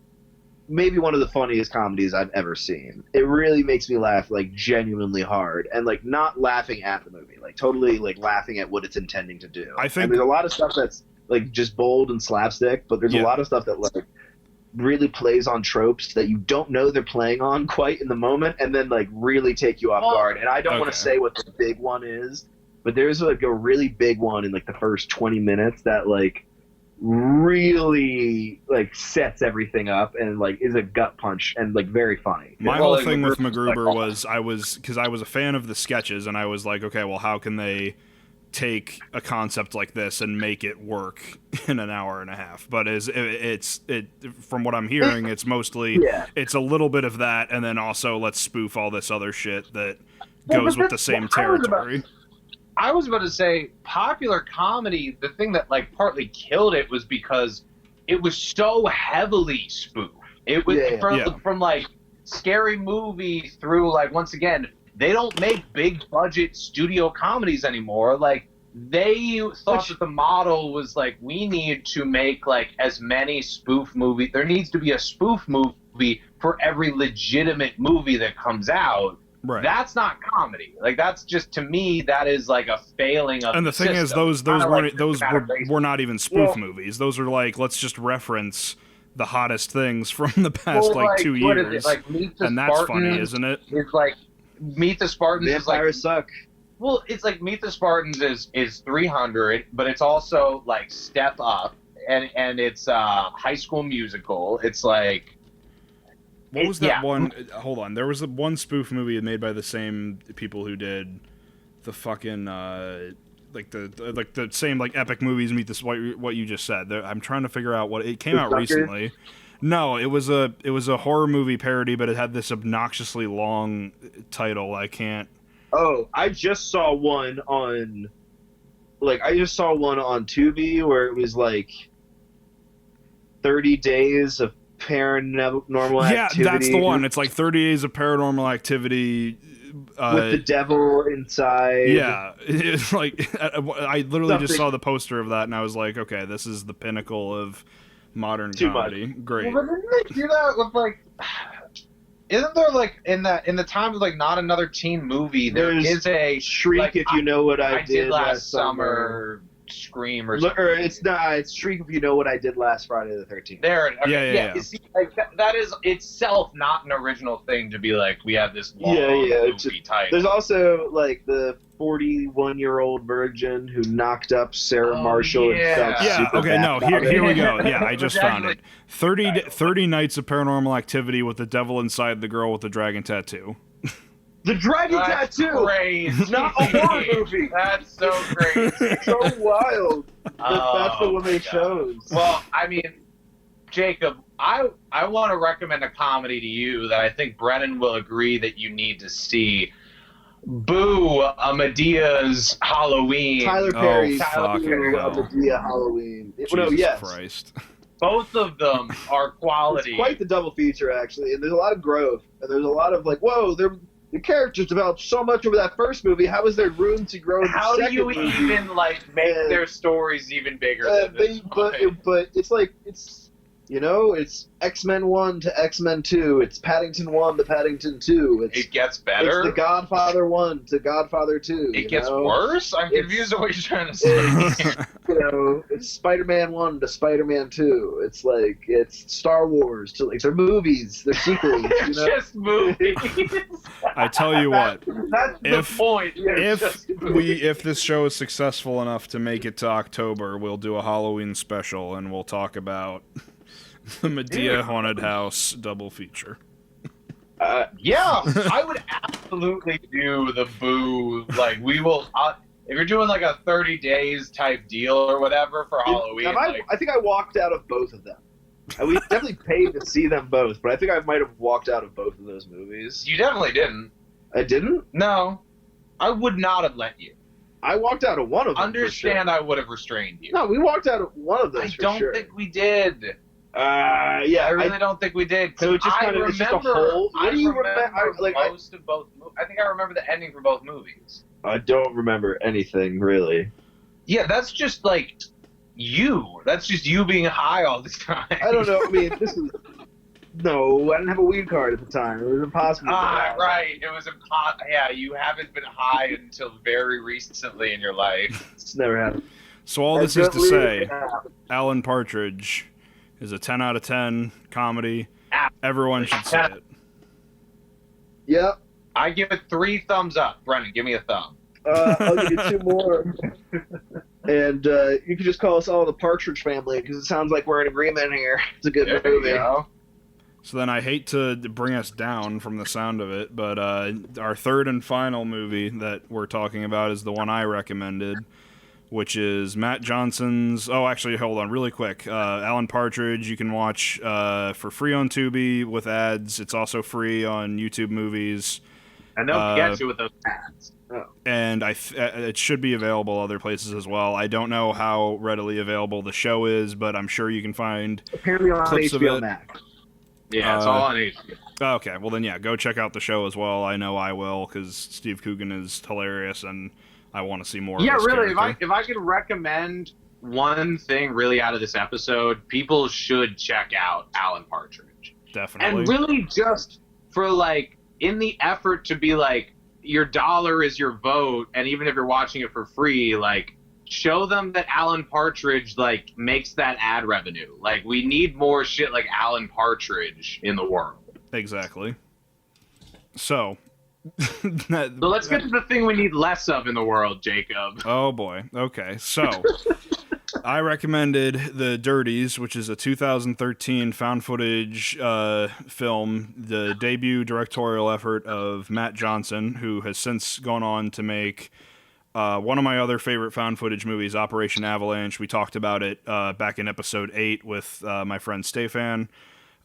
maybe one of the funniest comedies I've ever seen. It really makes me laugh like genuinely hard, and like not laughing at the movie, like totally like laughing at what it's intending to do. I think and there's a lot of stuff that's like just bold and slapstick, but there's a lot of stuff that like really plays on tropes that you don't know they're playing on quite in the moment, and then like really take you off guard. And I don't want to say what the big one is, but there's like a really big one in like the first 20 minutes that like really like sets everything up and like is a gut punch and like very funny. My whole thing with MacGruber was I was a fan of the sketches, and I was like, okay, well, how can they take a concept like this and make it work in an hour and a half? But it's from what I'm hearing, it's mostly it's a little bit of that, and then also let's spoof all this other shit that goes with the same territory. I was about to say, popular comedy, the thing that like partly killed it was because it was so heavily spoofed. It was from like Scary Movie through like, once again, they don't make big budget studio comedies anymore. Like they thought that the model was like, we need to make like as many spoof movies. There needs to be a spoof movie for every legitimate movie that comes out. Right. That's not comedy. Like that's just, to me, that is like a failing of. And the thing is, those were not even spoof movies. Those are like, let's just reference the hottest things from the past 2 years. Like, Meet the and Spartans, that's funny, isn't it? It's like Meet the Spartans. Vampires suck. Well, it's like Meet the Spartans is 300, but it's also like Step Up, and it's High School Musical. It's like. What was that one? Hold on. There was one spoof movie made by the same people who did the fucking the same like epic movies. Meet this what you just said. I'm trying to figure out what it came out recently. No, it was a horror movie parody, but it had this obnoxiously long title. I can't. Oh, I just saw one on Tubi where it was like 30 Days of Paranormal Activity. Yeah, that's the one. It's like 30 Days of Paranormal Activity with the devil inside. Yeah, it's like I literally just saw the poster of that, and I was like, okay, this is the pinnacle of modern comedy. Great. Well, but didn't they do that with like? Isn't there like in the time of like Not Another Teen Movie? There's a Shriek like, if you know what I did last summer. Scream or something. Or it's Shriek if you know what I did last Friday the 13th. There, okay, yeah. You see, like that is itself not an original thing to be like we have this long movie title. There's also like the 41-year-old virgin who knocked up Sarah Marshall and felt super okay, bad no, about here we it. go. Yeah, I just found it. 30 Nights of Paranormal Activity with the devil inside the girl with the dragon tattoo. The Dragon Tattoo! Crazy. Not a horror movie! That's so crazy. So wild. That's the one they chose. Well, I mean, Jacob, I want to recommend a comedy to you that I think Brennan will agree that you need to see. Boo! Medea's Halloween. Tyler Perry's fucking hell. Medea Halloween. Jesus Christ. Both of them are quality. It's quite the double feature, actually. And there's a lot of growth. And there's a lot of like, whoa, the characters developed so much over that first movie. How is there room to grow in the second movie? How do you even like make their stories even bigger than this? But it's like it's X-Men 1 to X-Men 2. It's Paddington 1 to Paddington 2. It gets better. It's The Godfather 1 to Godfather 2. It gets worse? I'm confused at what you're trying to say. It's Spider-Man 1 to Spider-Man 2. It's like, it's Star Wars to like, they're movies, they're sequels. Just movies. I tell you what, that's the point. If this show is successful enough to make it to October, we'll do a Halloween special and we'll talk about the Medea Haunted House double feature. Yeah, I would absolutely do the Boo. Like, we will. If you're doing like a 30 days type deal or whatever for Halloween. I think I walked out of both of them. We definitely paid to see them both, but I think I might have walked out of both of those movies. You definitely didn't. I didn't? No. I would not have let you. I walked out of one of them. Understand, I would have restrained you. No, we walked out of one of those. I don't think we did. Yeah, I really don't think we did. So it's just kind of just a whole. What do you remember? Most of both. I think I remember the ending for both movies. I don't remember anything really. Yeah, that's just like you. That's just you being high all the time. I don't know. I mean, no, I didn't have a weed card at the time. It was impossible. Right. It was impossible. Yeah, you haven't been high until very recently in your life. It's never happened. So all this is to say, Alan Partridge is a 10 out of 10 comedy. Everyone should see it. Yep. I give it 3 thumbs up. Brennan, give me a thumb. I'll give you 2 more. And you could just call us all the Partridge family because it sounds like we're in agreement here. It's a good movie. So then I hate to bring us down from the sound of it, but our third and final movie that we're talking about is the one I recommended, which is Matt Johnson's... Oh, actually, hold on, really quick. Alan Partridge, you can watch for free on Tubi with ads. It's also free on YouTube Movies. And they'll get you with those ads. Oh. And it should be available other places as well. I don't know how readily available the show is, but I'm sure you can find Apparently on clips of HBO it. Max. Yeah, it's all on HBO. Okay, well then, yeah, go check out the show as well. I know I will, because Steve Coogan is hilarious, and I want to see more Yeah, of his really, character. if I could recommend one thing really out of this episode, people should check out Alan Partridge. Definitely. And really just for, like, in the effort to be, like, your dollar is your vote, and even if you're watching it for free, like, show them that Alan Partridge, like, makes that ad revenue. Like, we need more shit like Alan Partridge in the world. Exactly. So... So let's get to the thing we need less of in the world, Jacob. Oh boy. Okay. So I recommended The Dirties, which is a 2013 found footage film, the debut directorial effort of Matt Johnson, who has since gone on to make one of my other favorite found footage movies, Operation Avalanche. We talked about it back in episode 8 with my friend Stefan.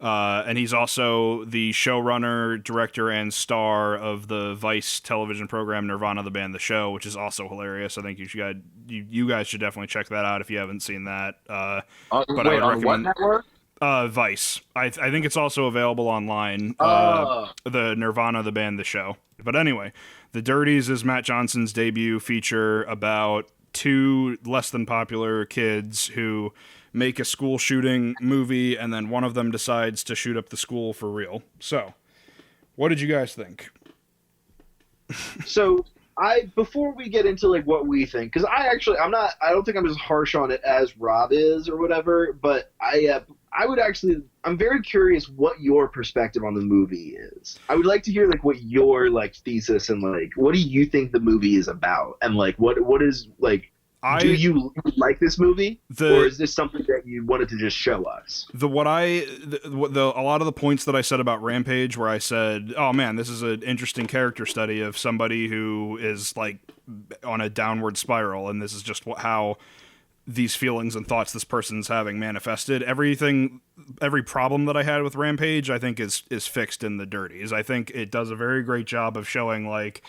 And he's also the showrunner, director, and star of the Vice television program Nirvana, the Band, the Show, which is also hilarious. I think you guys should definitely check that out if you haven't seen that. But I would recommend what network? Vice. I think it's also available online. The Nirvana, the Band, the Show. But anyway, The Dirties is Matt Johnson's debut feature about two less than popular kids who make a school shooting movie, and then one of them decides to shoot up the school for real. So, what did you guys think? So, before we get into like what we think, because I don't think I'm as harsh on it as Rob is or whatever, but I'm very curious what your perspective on the movie is. I would like to hear like what your like thesis and like what do you think the movie is about, and like what is like. Do you like this movie, or is this something that you wanted to just show us? A lot of the points that I said about Rampage, where I said, "Oh man, this is an interesting character study of somebody who is like on a downward spiral, and this is just how these feelings and thoughts this person's having manifested." Every problem that I had with Rampage, I think is fixed in The Dirties. I think it does a very great job of showing like,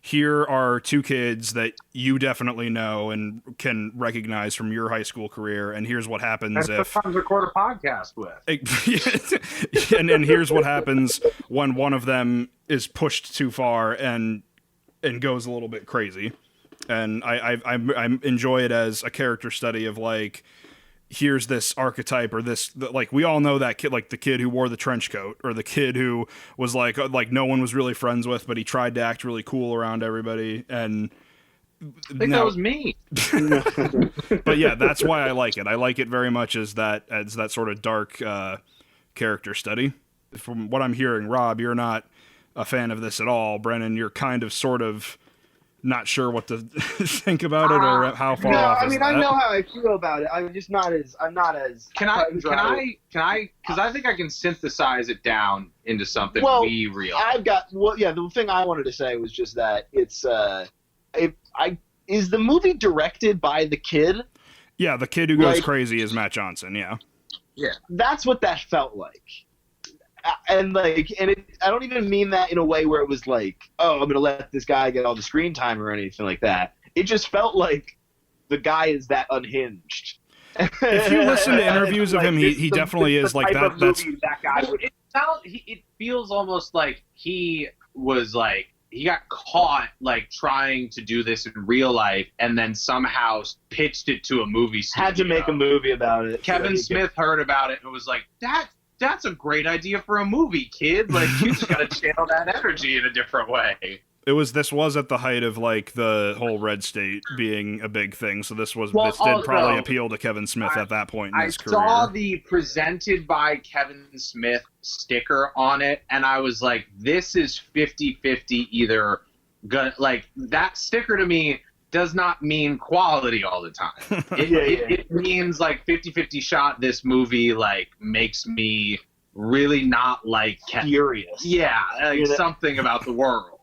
here are two kids that you definitely know and can recognize from your high school career, and here's what happens if... sometimes record a podcast with. and here's what happens when one of them is pushed too far and goes a little bit crazy. And I enjoy it as a character study of, like, here's this archetype, or this, like, we all know that kid, like the kid who wore the trench coat, or the kid who was like no one was really friends with, but he tried to act really cool around everybody. And I think that was me. But yeah, that's why I like it. I like it very much as that sort of dark character study. From what I'm hearing, Rob, you're not a fan of this at all. Brennan, you're kind of sort of not sure what to think about it, or how far off is that? I know how I feel about it. I'm not as. Can I? Because I think I can synthesize it down into something we realize. The thing I wanted to say was just that it's. Is the movie directed by the kid? Yeah, the kid who goes crazy is Matt Johnson. Yeah. Yeah. That's what that felt like. I don't even mean that in a way where it was like, oh, I'm going to let this guy get all the screen time or anything like that. It just felt like the guy is that unhinged. If you listen to interviews of him, he definitely is like that. That guy. It feels almost like he was like, he got caught like trying to do this in real life, and then somehow pitched it to a movie studio. Had to make a movie about it. Kevin Smith heard about it and was like, that's a great idea for a movie, kid. Like, you just gotta channel that energy in a different way. This was at the height of like the whole Red State being a big thing, so this did probably appeal to Kevin Smith at that point in his career. I saw the presented by Kevin Smith sticker on it, and I was like, this is 50-50 either. Like, that sticker to me does not mean quality all the time. It means like 50-50 shot. This movie like makes me really not like Furious. Yeah, like something about the world.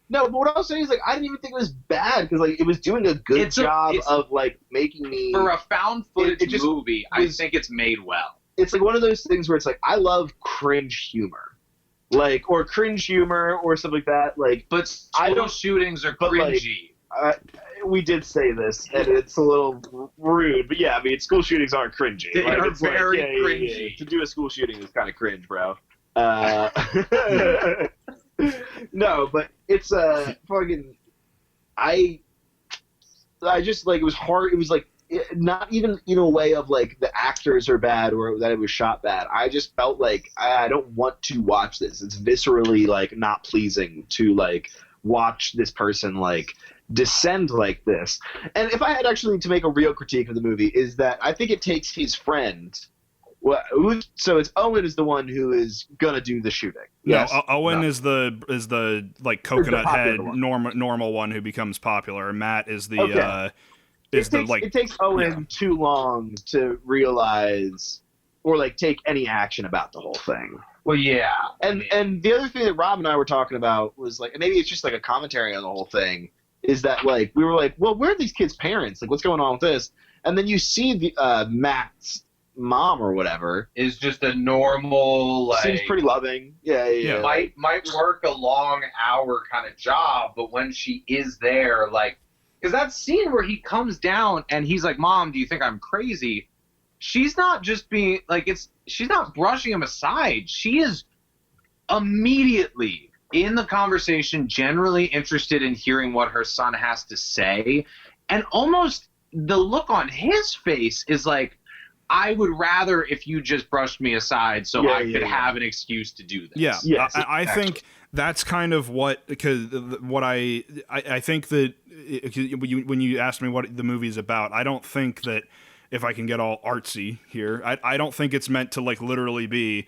No, but what I was saying is like I didn't even think it was bad because like it was doing a good job of like making me for a found footage movie. I think it's made well. It's like one of those things where it's like I love cringe humor. Like, or cringe humor or something like that. Like, but school shootings are cringy. Like, we did say this, and it's a little rude, but yeah, I mean, school shootings aren't cringy. They are it's very cringy. Yeah. To do a school shooting is kind of cringe, bro. No, but it's fucking. I just like it was hard. It was like not even in a way of like the actors are bad or that it was shot bad. I just felt like I don't want to watch this. It's viscerally like not pleasing to like watch this person like descend like this. And if I had actually to make a real critique of the movie is that I think it takes his friend. So it's Owen is the one who is gonna do the shooting. Yes? No, Owen is the like coconut head normal one who becomes popular. Matt is the it takes Owen too long to realize or like take any action about the whole thing. Well, yeah. And the other thing that Rob and I were talking about was like, and maybe it's just like a commentary on the whole thing, is that like we were like, well, where are these kids' parents? Like, what's going on with this? And then you see the Matt's mom or whatever is just a normal, like, seems pretty loving. Yeah. Might work a long hour kind of job, but when she is there, like, because that scene where he comes down and he's like, "Mom, do you think I'm crazy?" She's not just being like she's not brushing him aside. She is immediately in the conversation, generally interested in hearing what her son has to say, and almost the look on his face is like, I would rather if you just brushed me aside so I could have an excuse to do this. Yeah, yes, I think that's kind of what I think that when you asked me what the movie's about, I don't think that if I can get all artsy here, I don't think it's meant to like literally be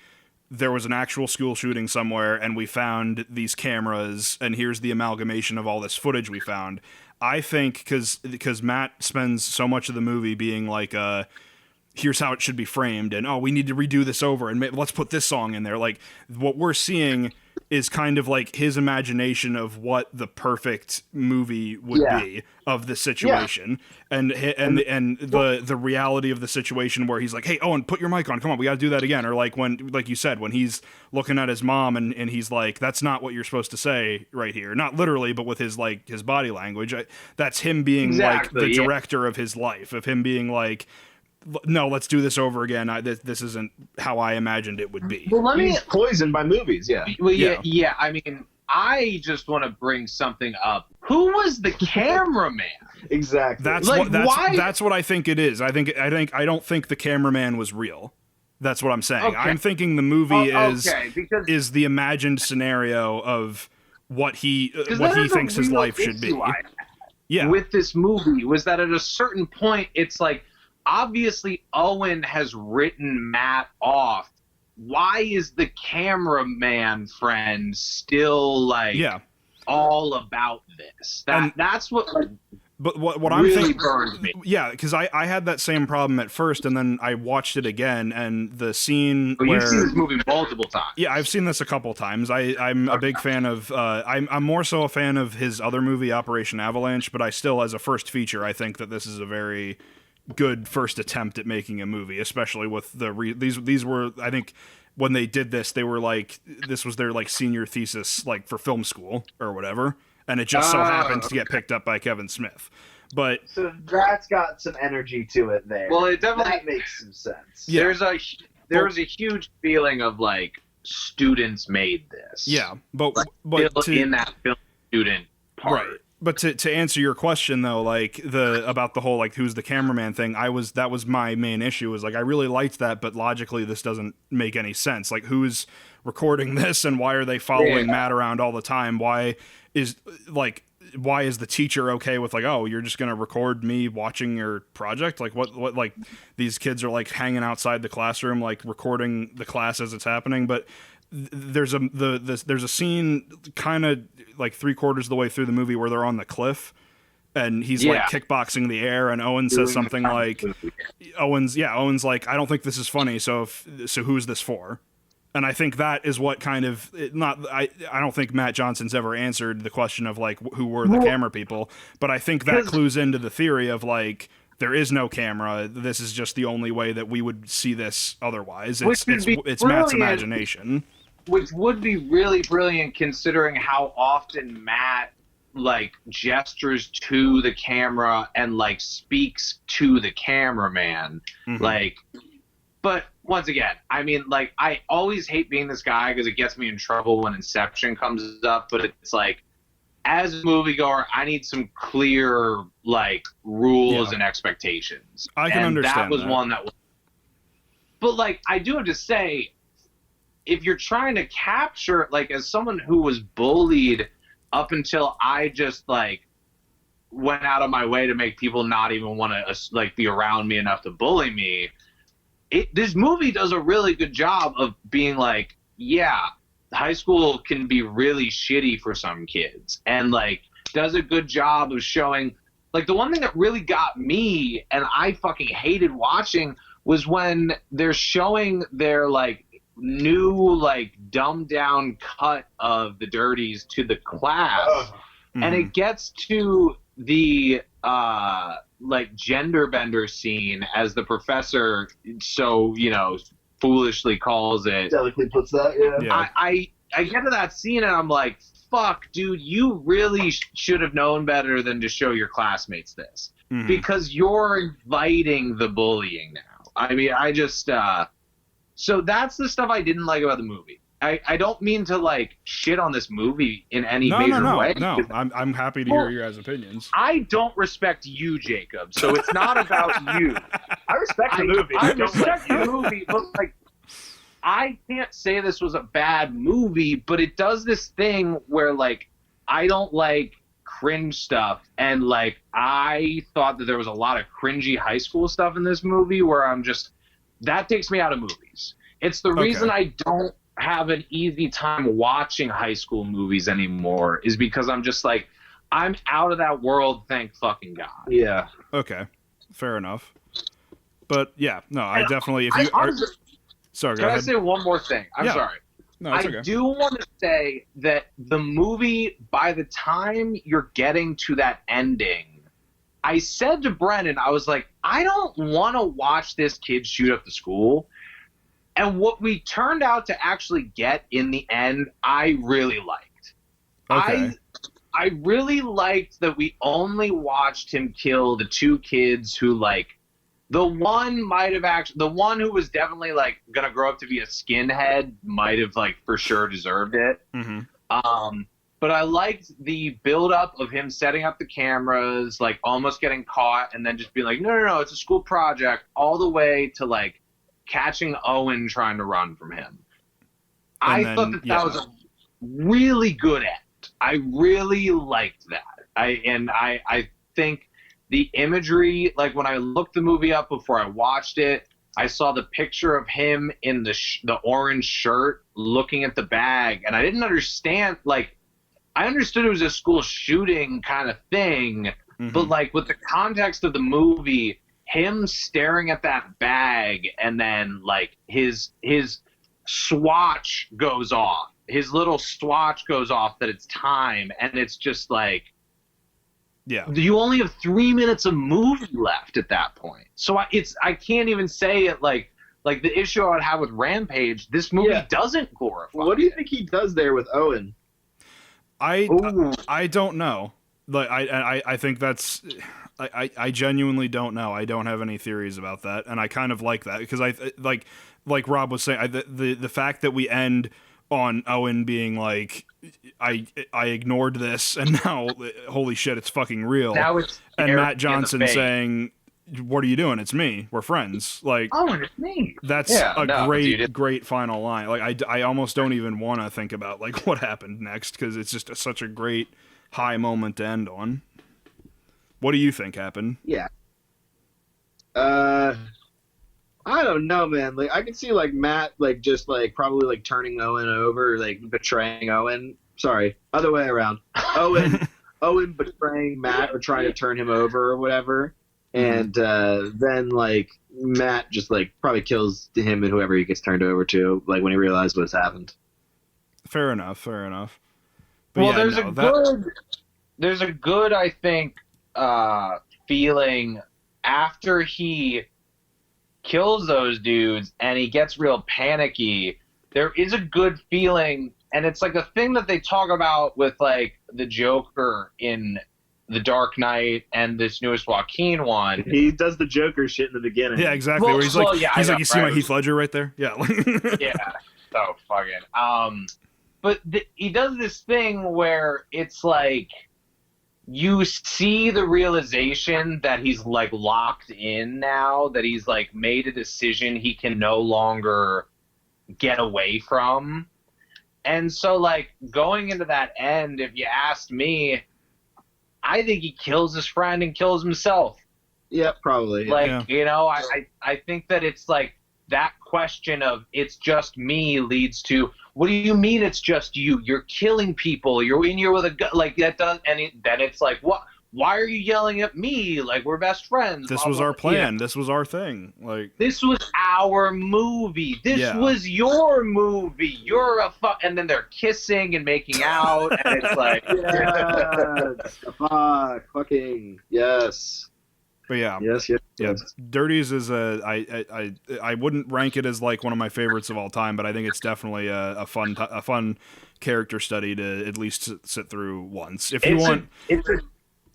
there was an actual school shooting somewhere and we found these cameras and here's the amalgamation of all this footage we found. I think because Matt spends so much of the movie being like here's how it should be framed, and we need to redo this over, and let's put this song in there. Like, what we're seeing is kind of like his imagination of what the perfect movie would be of the situation, and the reality of the situation where he's like, "Hey, Owen, put your mic on. Come on, we got to do that again." Or like when, like you said, when he's looking at his mom and he's like, "That's not what you're supposed to say right here." Not literally, but with his body language. That's him being like the director of his life, of him being like, no, let's do this over again. This isn't how I imagined it would be. Well, he's poisoned by movies, Well, yeah. I mean, I just want to bring something up. Who was the cameraman? Exactly. That's what I think it is. I don't think the cameraman was real. That's what I'm saying. Okay. I'm thinking the movie is the imagined scenario of what he thinks his life should be. With this movie was that at a certain point, it's like, obviously, Owen has written Matt off. Why is the cameraman friend still like all about this? That's what. But what really I'm thinking burned me. Yeah, because I had that same problem at first, and then I watched it again, and the scene where you've seen this movie multiple times. Yeah, I've seen this a couple times. I'm a big fan of. I'm more so a fan of his other movie, Operation Avalanche, but I still, as a first feature, I think that this is a very good first attempt at making a movie, especially with these were, I think when they did this, they were like, this was their like senior thesis, like for film school or whatever, and it just so happened to get picked up by Kevin Smith. But so that's got some energy to it there. Well, it definitely makes some sense. Yeah. There was a huge feeling of like students made this. Yeah, but in that film student part. Right. But to answer your question though, like about the whole like who's the cameraman thing, that was my main issue, was like I really liked that, but logically this doesn't make any sense. Like, who's recording this and why are they following Matt around all the time? Why is the teacher okay with like, oh, you're just gonna record me watching your project? Like what like these kids are like hanging outside the classroom like recording the class as it's happening, but there's a scene kind of like 3/4 of the way through the movie where they're on the cliff and he's like kickboxing the air, and Owen says something like, Owen's like, I don't think this is funny, so who's this for? And I think that is what kind of I don't think Matt Johnson's ever answered the question of like who were the camera people, but I think that clues into the theory of like there is no camera. This is just the only way that we would see this otherwise. It's Matt's imagination, which would be really brilliant considering how often Matt like gestures to the camera and like speaks to the cameraman, like. But once again, I mean, like, I always hate being this guy because it gets me in trouble when Inception comes up. But it's like, as a moviegoer, I need some clear, like, rules and expectations. I can understand that was one that was. But, like, I do have to say, if you're trying to capture, like, as someone who was bullied up until I just, like, went out of my way to make people not even want to, like, be around me enough to bully me. This movie does a really good job of being like, yeah, high school can be really shitty for some kids, and like does a good job of showing. Like the one thing that really got me, and I fucking hated watching, was when they're showing their like new like dumbed down cut of the Dirties to the class, and it gets to the like gender bender scene, as the professor so foolishly calls it. Delicately puts that. Yeah. I get to that scene and I'm like, fuck, dude, you really should have known better than to show your classmates this, because you're inviting the bullying now. I mean, I just so that's the stuff I didn't like about the movie. I don't mean to like shit on this movie in any major way. No, I'm happy to hear your guys' opinions. I don't respect you, Jacob, so it's not about you. I respect the movie. I respect the movie, but like, I can't say this was a bad movie, but it does this thing where like I don't like cringe stuff, and like I thought that there was a lot of cringy high school stuff in this movie where I'm just, that takes me out of movies. It's the reason I don't have an easy time watching high school movies anymore, is because I'm just like, I'm out of that world, thank fucking God. Yeah. Okay. Fair enough. But yeah, no, I definitely, sorry, go ahead. Can I say one more thing? I'm sorry. No, it's okay. I do want to say that the movie, by the time you're getting to that ending, I said to Brennan, I was like, I don't want to watch this kid shoot up the school. And what we turned out to actually get in the end, I really liked. Okay. I really liked that we only watched him kill the two kids who, like, the one who was definitely, like, gonna grow up to be a skinhead might have, like, for sure deserved it. But I liked the build-up of him setting up the cameras, like, almost getting caught, and then just being like, no, it's a school project, all the way to, like, catching Owen trying to run from him. I thought that was a really good end. I really liked that. I think the imagery, like when I looked the movie up before I watched it, I saw the picture of him in the orange shirt looking at the bag, and I didn't understand, like, I understood it was a school shooting kind of thing, but like with the context of the movie, him staring at that bag, and then like his swatch goes off. His little swatch goes off that it's time, and it's just like, you only have 3 minutes of movie left at that point. So I can't even say it like the issue I would have with Rampage. This movie doesn't glorify. What do you think he does there with Owen? I don't know. Like I think that's. I genuinely don't know. I don't have any theories about that, and I kind of like that because I like Rob was saying, the fact that we end on Owen being like, I ignored this, and now holy shit, it's fucking real. Now it's and Matt Johnson saying, "What are you doing? It's me. We're friends." Like, Owen, it's me. That's great final line. Like I almost don't even want to think about like what happened next, because it's just such a great high moment to end on. What do you think happened? Yeah. I don't know, man. Like, I can see like Matt, like just like probably like turning Owen over, like betraying Owen. Sorry, other way around. Owen Owen betraying Matt or trying to turn him over or whatever, and then like Matt just like probably kills him and whoever he gets turned over to, like when he realized what's happened. Fair enough. But Well, yeah, there's a good, I think, feeling after he kills those dudes and he gets real panicky. There is a good feeling, and it's like a thing that they talk about with like the Joker in The Dark Knight and this newest Joaquin one. He does the Joker shit in the beginning. Yeah, exactly. Well, where he's like, well, yeah, you see my Heath Ledger right there? Yeah. Yeah, so fucking. But he does this thing where it's like you see the realization that he's like locked in now, that he's like made a decision he can no longer get away from. And so like going into that end, if you asked me, I think he kills his friend and kills himself. Yeah, probably. Like, you know, I think that it's like that question of it's just me leads to, what do you mean it's just you? You're killing people. You're in here with a gun. Like that does, and then it's like, what? Why are you yelling at me? Like we're best friends. This blah, was blah, our plan. yeah. This was our thing. Like this was our movie. This was your movie. You're a fuck. And then they're kissing and making out, and it's like, fucking yes. But yeah, yes. Dirties is I wouldn't rank it as like one of my favorites of all time, but I think it's definitely a fun character study to at least sit through once. If you want, it's a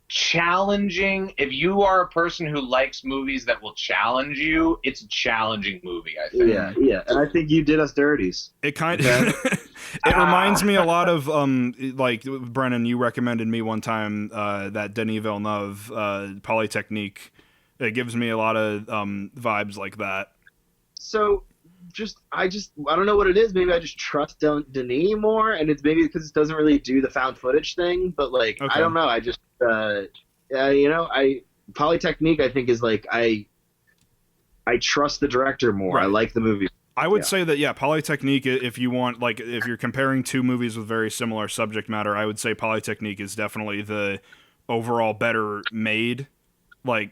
challenging. If you are a person who likes movies that will challenge you, it's a challenging movie, I think. Yeah, and I think you did us dirties. It kind of it reminds me a lot of like Brennan, you recommended me one time that Denis Villeneuve Polytechnique. It gives me a lot of vibes like that. So I don't know what it is. Maybe I just trust Denis more, and it's maybe because it doesn't really do the found footage thing. But like, I don't know. I just Polytechnique I think is like I trust the director more. Right. I like the movie. I would say that, Polytechnique, if you want, like, if you're comparing two movies with very similar subject matter, I would say Polytechnique is definitely the overall better made, like,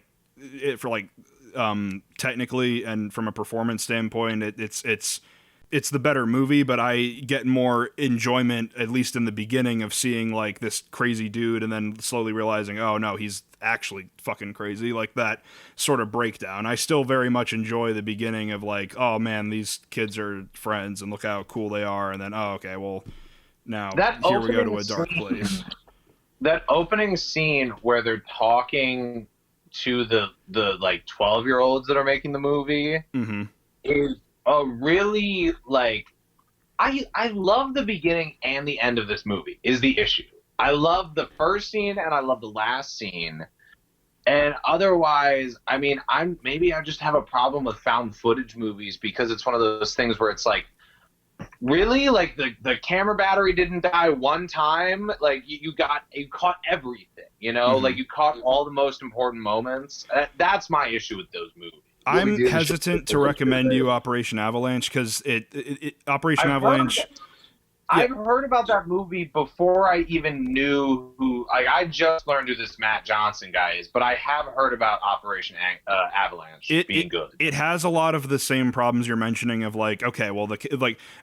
technically and from a performance standpoint, it's the better movie, but I get more enjoyment, at least in the beginning, of seeing, like, this crazy dude and then slowly realizing, oh, no, he's actually fucking crazy, like that sort of breakdown. I still very much enjoy the beginning of, like, oh, man, these kids are friends and look how cool they are, and then, oh, okay, well, now here we go to a dark place. That opening scene where they're talking to the like 12-year-olds that are making the movie is a really, like, I love the beginning and the end of this movie is the issue. I love the first scene and I love the last scene. And otherwise, I mean, I just have a problem with found footage movies because it's one of those things where it's like, really? Like the camera battery didn't die one time? Like you caught everything, you know? Like you caught all the most important moments. That's my issue with those movies. I'm hesitant to recommend you Operation Avalanche because Operation Avalanche. I've heard about that movie before I even knew who. I just learned who this Matt Johnson guy is, but I have heard about Operation Avalanche being good. It has a lot of the same problems you're mentioning of like, okay, well,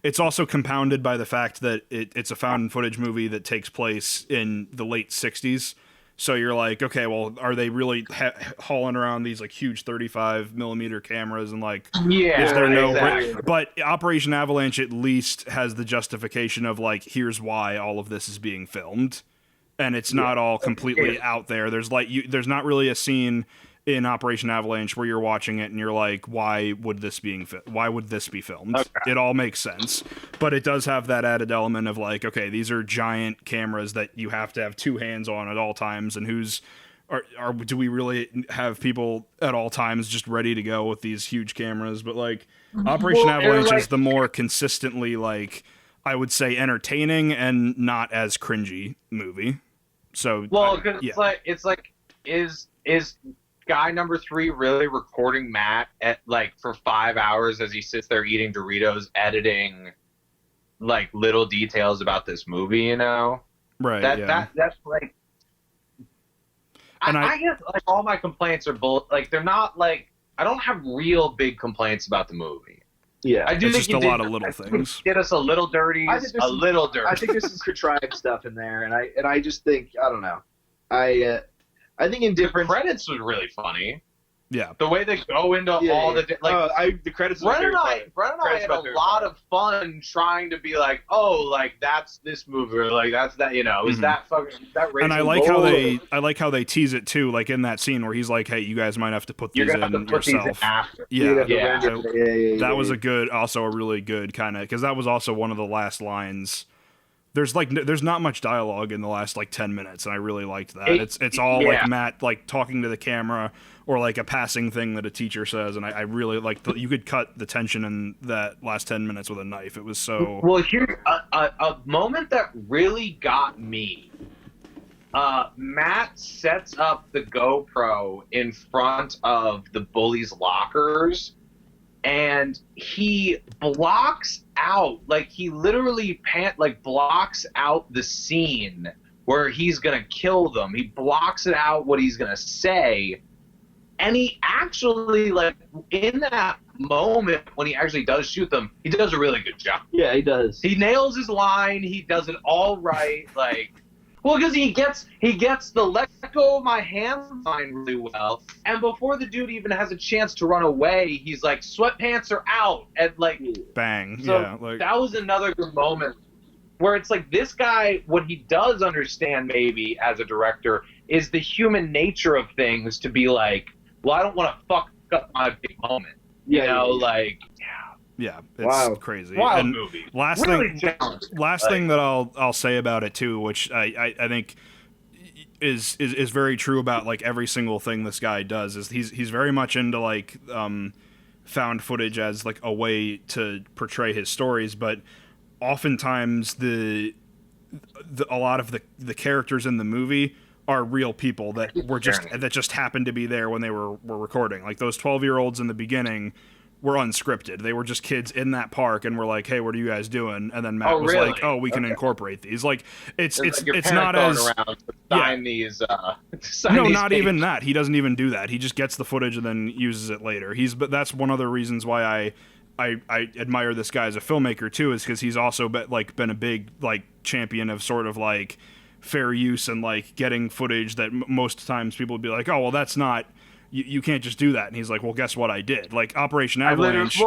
it's also compounded by the fact that it's a found footage movie that takes place in the late '60s. So you're like, okay, well, are they really hauling around these like huge 35 millimeter cameras and like, is there no way? But Operation Avalanche at least has the justification of like, here's why all of this is being filmed, and it's not all completely out there. There's there's not really a scene in Operation Avalanche where you're watching it and you're like, why would this be filmed? Okay. It all makes sense, but it does have that added element of like, okay, these are giant cameras that you have to have two hands on at all times, and do we really have people at all times just ready to go with these huge cameras? But like Operation Avalanche is the more consistently, like, I would say, entertaining and not as cringy movie. So it's like is guy number 3 really recording Matt at like for 5 hours as he sits there eating Doritos, editing like little details about this movie, you know? Right. That's like, I guess like all my complaints are like they're not like I don't have real big complaints about the movie. Yeah, I do it's think just a lot of little things. Get us a little dirty, a little dirty. I think there's some contrived stuff in there, and I just think I don't know. I think in different credits was really funny. Yeah, the way they go into all the the credits. Brennan and I had a lot of fun trying to be like, oh, like that's this movie, or like that's that, you know, is that fucking that. And I like how they tease it too, like in that scene where he's like, hey, you guys might have to put these in yourself. Yeah, that was also a really good kind of, because that was also one of the last lines. There's not much dialogue in the last like 10 minutes, and I really liked that. It's all like Matt like talking to the camera, or like a passing thing that a teacher says, and I really like you could cut the tension in that last 10 minutes with a knife. It was so well. Here's a moment that really got me. Matt sets up the GoPro in front of the bullies' lockers, and he blocks out, like he literally blocks out the scene where he's gonna kill them. He blocks it out what he's gonna say, and he actually, like, in that moment when he actually does shoot them, he does a really good job. Yeah, he does. He nails his line. He does it all right. Like, well, because he gets the let go of my hand line really well. And before the dude even has a chance to run away, he's like, sweatpants are out. And, like, bang. So yeah, like, that was another good moment where it's like this guy, what he does understand maybe as a director is the human nature of things, to be like, well, I don't want to fuck up my big moment. You know, like... Yeah, it's crazy. Wild and movie. Last thing that I'll say about it too, which I think is very true about like every single thing this guy does, is he's very much into like found footage as like a way to portray his stories, but oftentimes a lot of the characters in the movie are real people that were just happened to be there when they were recording. Like those 12-year-olds in the beginning were unscripted. They were just kids in that park, and we're like, "Hey, what are you guys doing?" And then Matt was like, "Oh, we can incorporate these." Like it's not as these. No, not even that. He doesn't even do that. He just gets the footage and then uses it later. But that's one of the reasons why I admire this guy as a filmmaker too, is because he's also been a big like champion of sort of like fair use and like getting footage that most times people would be like, "Oh, well, that's not." You can't just do that. And he's like, well, guess what I did? Like Operation Avalanche.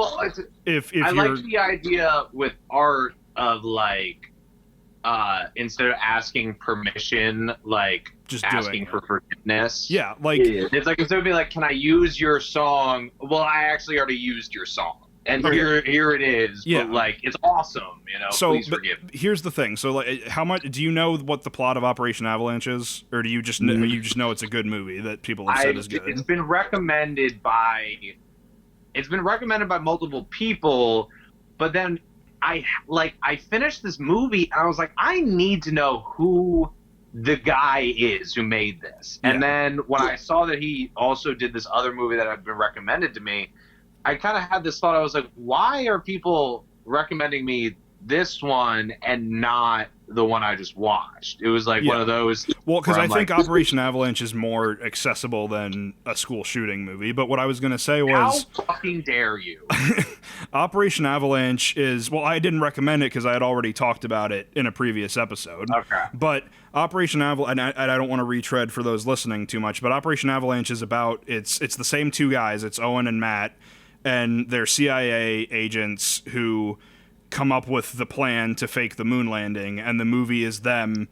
If I like the idea with art of like, instead of asking permission, like just asking for forgiveness. Yeah, like it's like instead of being like, can I use your song? Well, I actually already used your song. And here it is. Yeah. But like, it's awesome, you know. So, please forgive me. Here's the thing. So, like, how much do you know what the plot of Operation Avalanche is, or do you just know it's a good movie that people have said is good? It's been recommended by multiple people, but then I finished this movie and I was like, I need to know who the guy is who made this. And then when I saw that he also did this other movie that had been recommended to me, I kind of had this thought. I was like, why are people recommending me this one and not the one I just watched? It was like one of those. Well, because I think Operation Avalanche is more accessible than a school shooting movie. But what I was going to say was, how fucking dare you? Operation Avalanche is, well, I didn't recommend it because I had already talked about it in a previous episode. Okay. But Operation Avalanche, and I don't want to retread for those listening too much, but Operation Avalanche is about, it's the same two guys. It's Owen and Matt. And they're CIA agents who come up with the plan to fake the moon landing, and the movie is them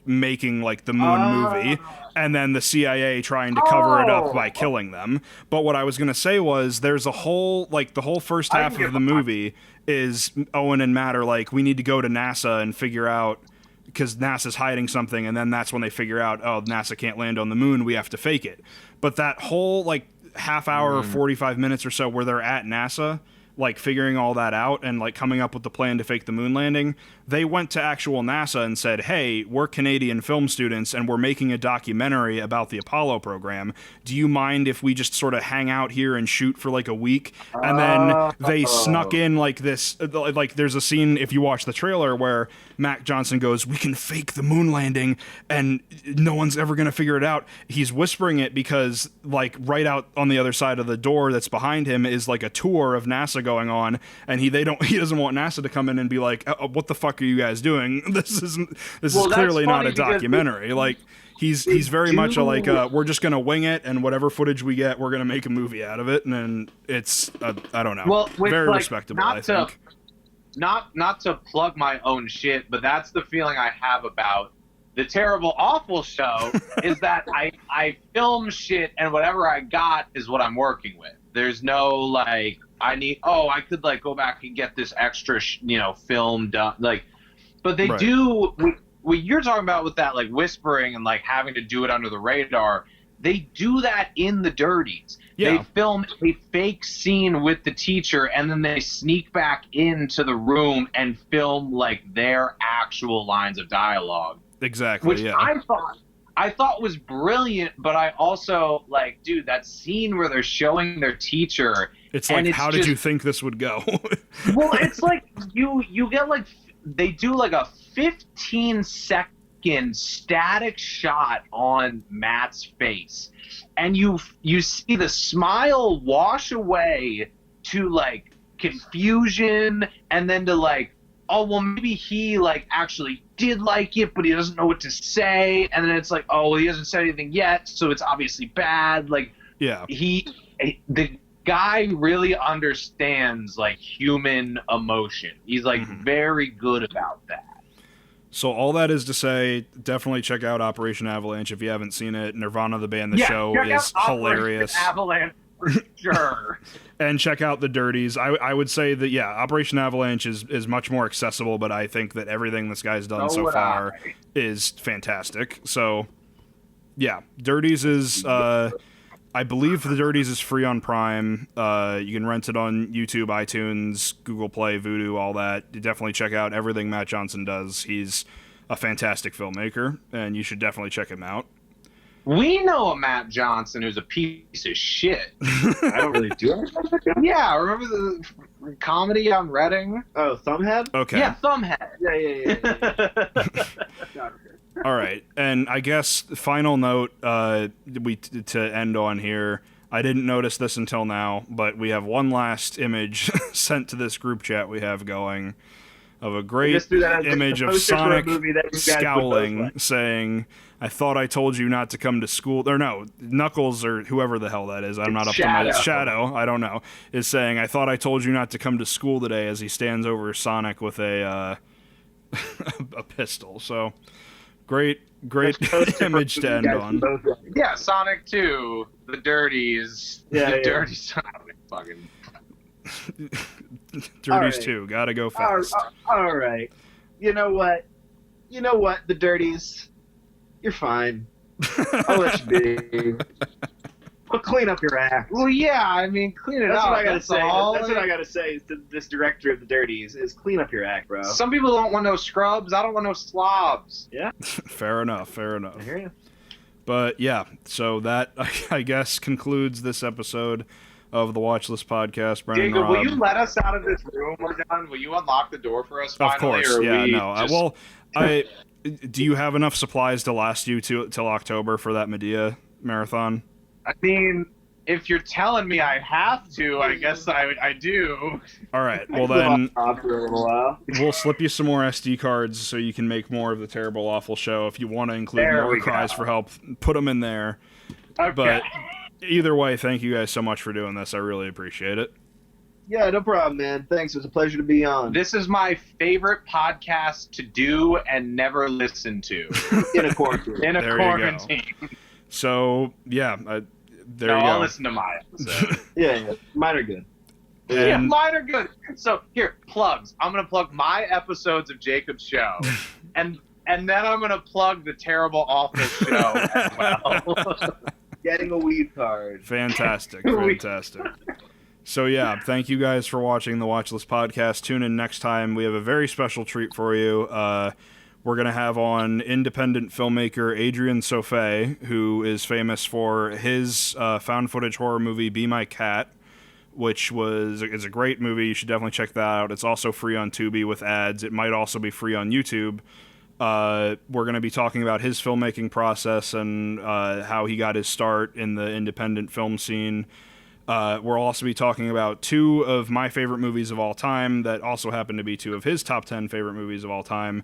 making like the moon movie, and then the CIA trying to cover it up by killing them. But what I was gonna say was, there's a whole the whole first half of the movie is Owen and Matt are like, we need to go to NASA and figure out, because NASA's hiding something, and then that's when they figure out, oh, NASA can't land on the moon, we have to fake it. But that whole half hour, 45 minutes or so where they're at NASA, like figuring all that out and like coming up with the plan to fake the moon landing, they went to actual NASA and said, hey, we're Canadian film students and we're making a documentary about the Apollo program. Do you mind if we just sort of hang out here and shoot for like a week? And then they snuck in like this, like there's a scene, if you watch the trailer, where Mac Johnson goes, we can fake the moon landing and no one's ever going to figure it out. He's whispering it because like right out on the other side of the door that's behind him is like a tour of NASA going on, and he doesn't want NASA to come in and be like, what the fuck are you guys doing? This is clearly not a documentary. Like he's very much like we're just gonna wing it, and whatever footage we get, we're gonna make a movie out of it, and then it's I don't know. Well, very respectable, I think. Not to plug my own shit, but that's the feeling I have about the Terrible Awful show is that I film shit and whatever I got is what I'm working with. There's no like I could like go back and get this extra film done, like, but they do what you're talking about with that like whispering and like having to do it under the radar. They do that in the Dirties. Yeah. They film a fake scene with the teacher and then they sneak back into the room and film like their actual lines of dialogue. Exactly. Which yeah. I thought was brilliant, but I also like, dude, that scene where they're showing their teacher. It's like, how did you think this would go? Well, it's like you get like they do like a 15-second static shot on Matt's face, and you see the smile wash away to like confusion, and then to like, oh, well, maybe he like actually did like it, but he doesn't know what to say. And then it's like, oh, well, he hasn't said anything yet, so it's obviously bad. Like, yeah, the guy really understands like human emotion. He's like very good about that. So all that is to say, definitely check out Operation Avalanche if you haven't seen it. Nirvana, the band, the show is hilarious. Avalanche. For sure. And check out the Dirties. I would say that, yeah, Operation Avalanche is much more accessible, but I think that everything this guy's done so far is fantastic. So, yeah, Dirties is, I believe the Dirties is free on Prime. You can rent it on YouTube, iTunes, Google Play, Vudu, all that. You definitely check out everything Matt Johnson does. He's a fantastic filmmaker, and you should definitely check him out. We know a Matt Johnson who's a piece of shit. I don't really do anything. Yeah, remember the comedy on Reading? Oh, Thumbhead? Okay. Yeah, Thumbhead. Yeah. All right, and I guess final note to end on here. I didn't notice this until now, but we have one last image sent to this group chat we have going of a great image of Sonic scowling, saying, I thought I told you not to come to school. Or no, Knuckles or whoever the hell that is. I'm not up to my Shadow. I don't know. Is saying, I thought I told you not to come to school today, as he stands over Sonic with a a pistol. So great image to end on. Yeah, Sonic 2, the Dirties. The Dirties. Fucking. Dirties 2, gotta go fast. All right. You know what? The Dirties. You're fine. I'll let you be. Well, clean up your act. Well, yeah, I mean, clean it up. That's what I gotta say. That's what I gotta say to this director of the Dirties is clean up your act, bro. Some people don't want no scrubs. I don't want no slobs. Yeah. Fair enough. I hear you. But yeah, so that I guess concludes this episode of the Watchlist Podcast. Brennan, Jacob, will you let us out of this room we're done? Will you unlock the door for us finally? Of course, yeah, no. Do you have enough supplies to last you till October for that Medea marathon? I mean, if you're telling me I have to, I guess I do. All right, well then, we'll slip you some more SD cards so you can make more of the Terrible Awful show. If you want to include more cries for help, put them in there. Okay. But either way, thank you guys so much for doing this. I really appreciate it. Yeah, no problem, man. Thanks. It was a pleasure to be on. This is my favorite podcast to do and never listen to. In a quarantine. So, yeah, there you go. I'll listen to my episode. Yeah, mine are good. Yeah, mine are good. So, here, plugs. I'm going to plug my episodes of Jacob's show. and then I'm going to plug the Terrible Awful show as well. Getting a weed card. Fantastic. So yeah, thank you guys for watching the Watchlist Podcast. Tune in next time. We have a very special treat for you. We're going to have on independent filmmaker Adrian Țofei, who is famous for his found footage horror movie Be My Cat, which is a great movie. You should definitely check that out. It's also free on Tubi with ads. It might also be free on YouTube. We're going to be talking about his filmmaking process and how he got his start in the independent film scene. We'll also be talking about 2 of my favorite movies of all time that also happen to be 2 of his top 10 favorite movies of all time.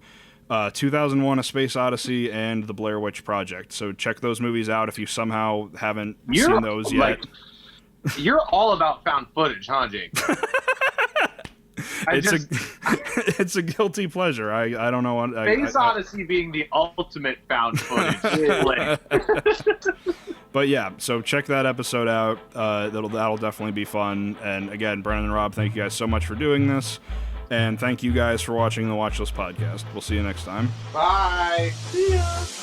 2001: A Space Odyssey and The Blair Witch Project. So check those movies out if you somehow haven't seen those yet. You're all about found footage, huh, Jake? It's a guilty pleasure. I don't know what Space Odyssey being the ultimate found footage. But yeah, so check that episode out. That'll definitely be fun. And again, Brennan and Rob, thank you guys so much for doing this. And thank you guys for watching the Watchlist Podcast. We'll see you next time. Bye. See ya.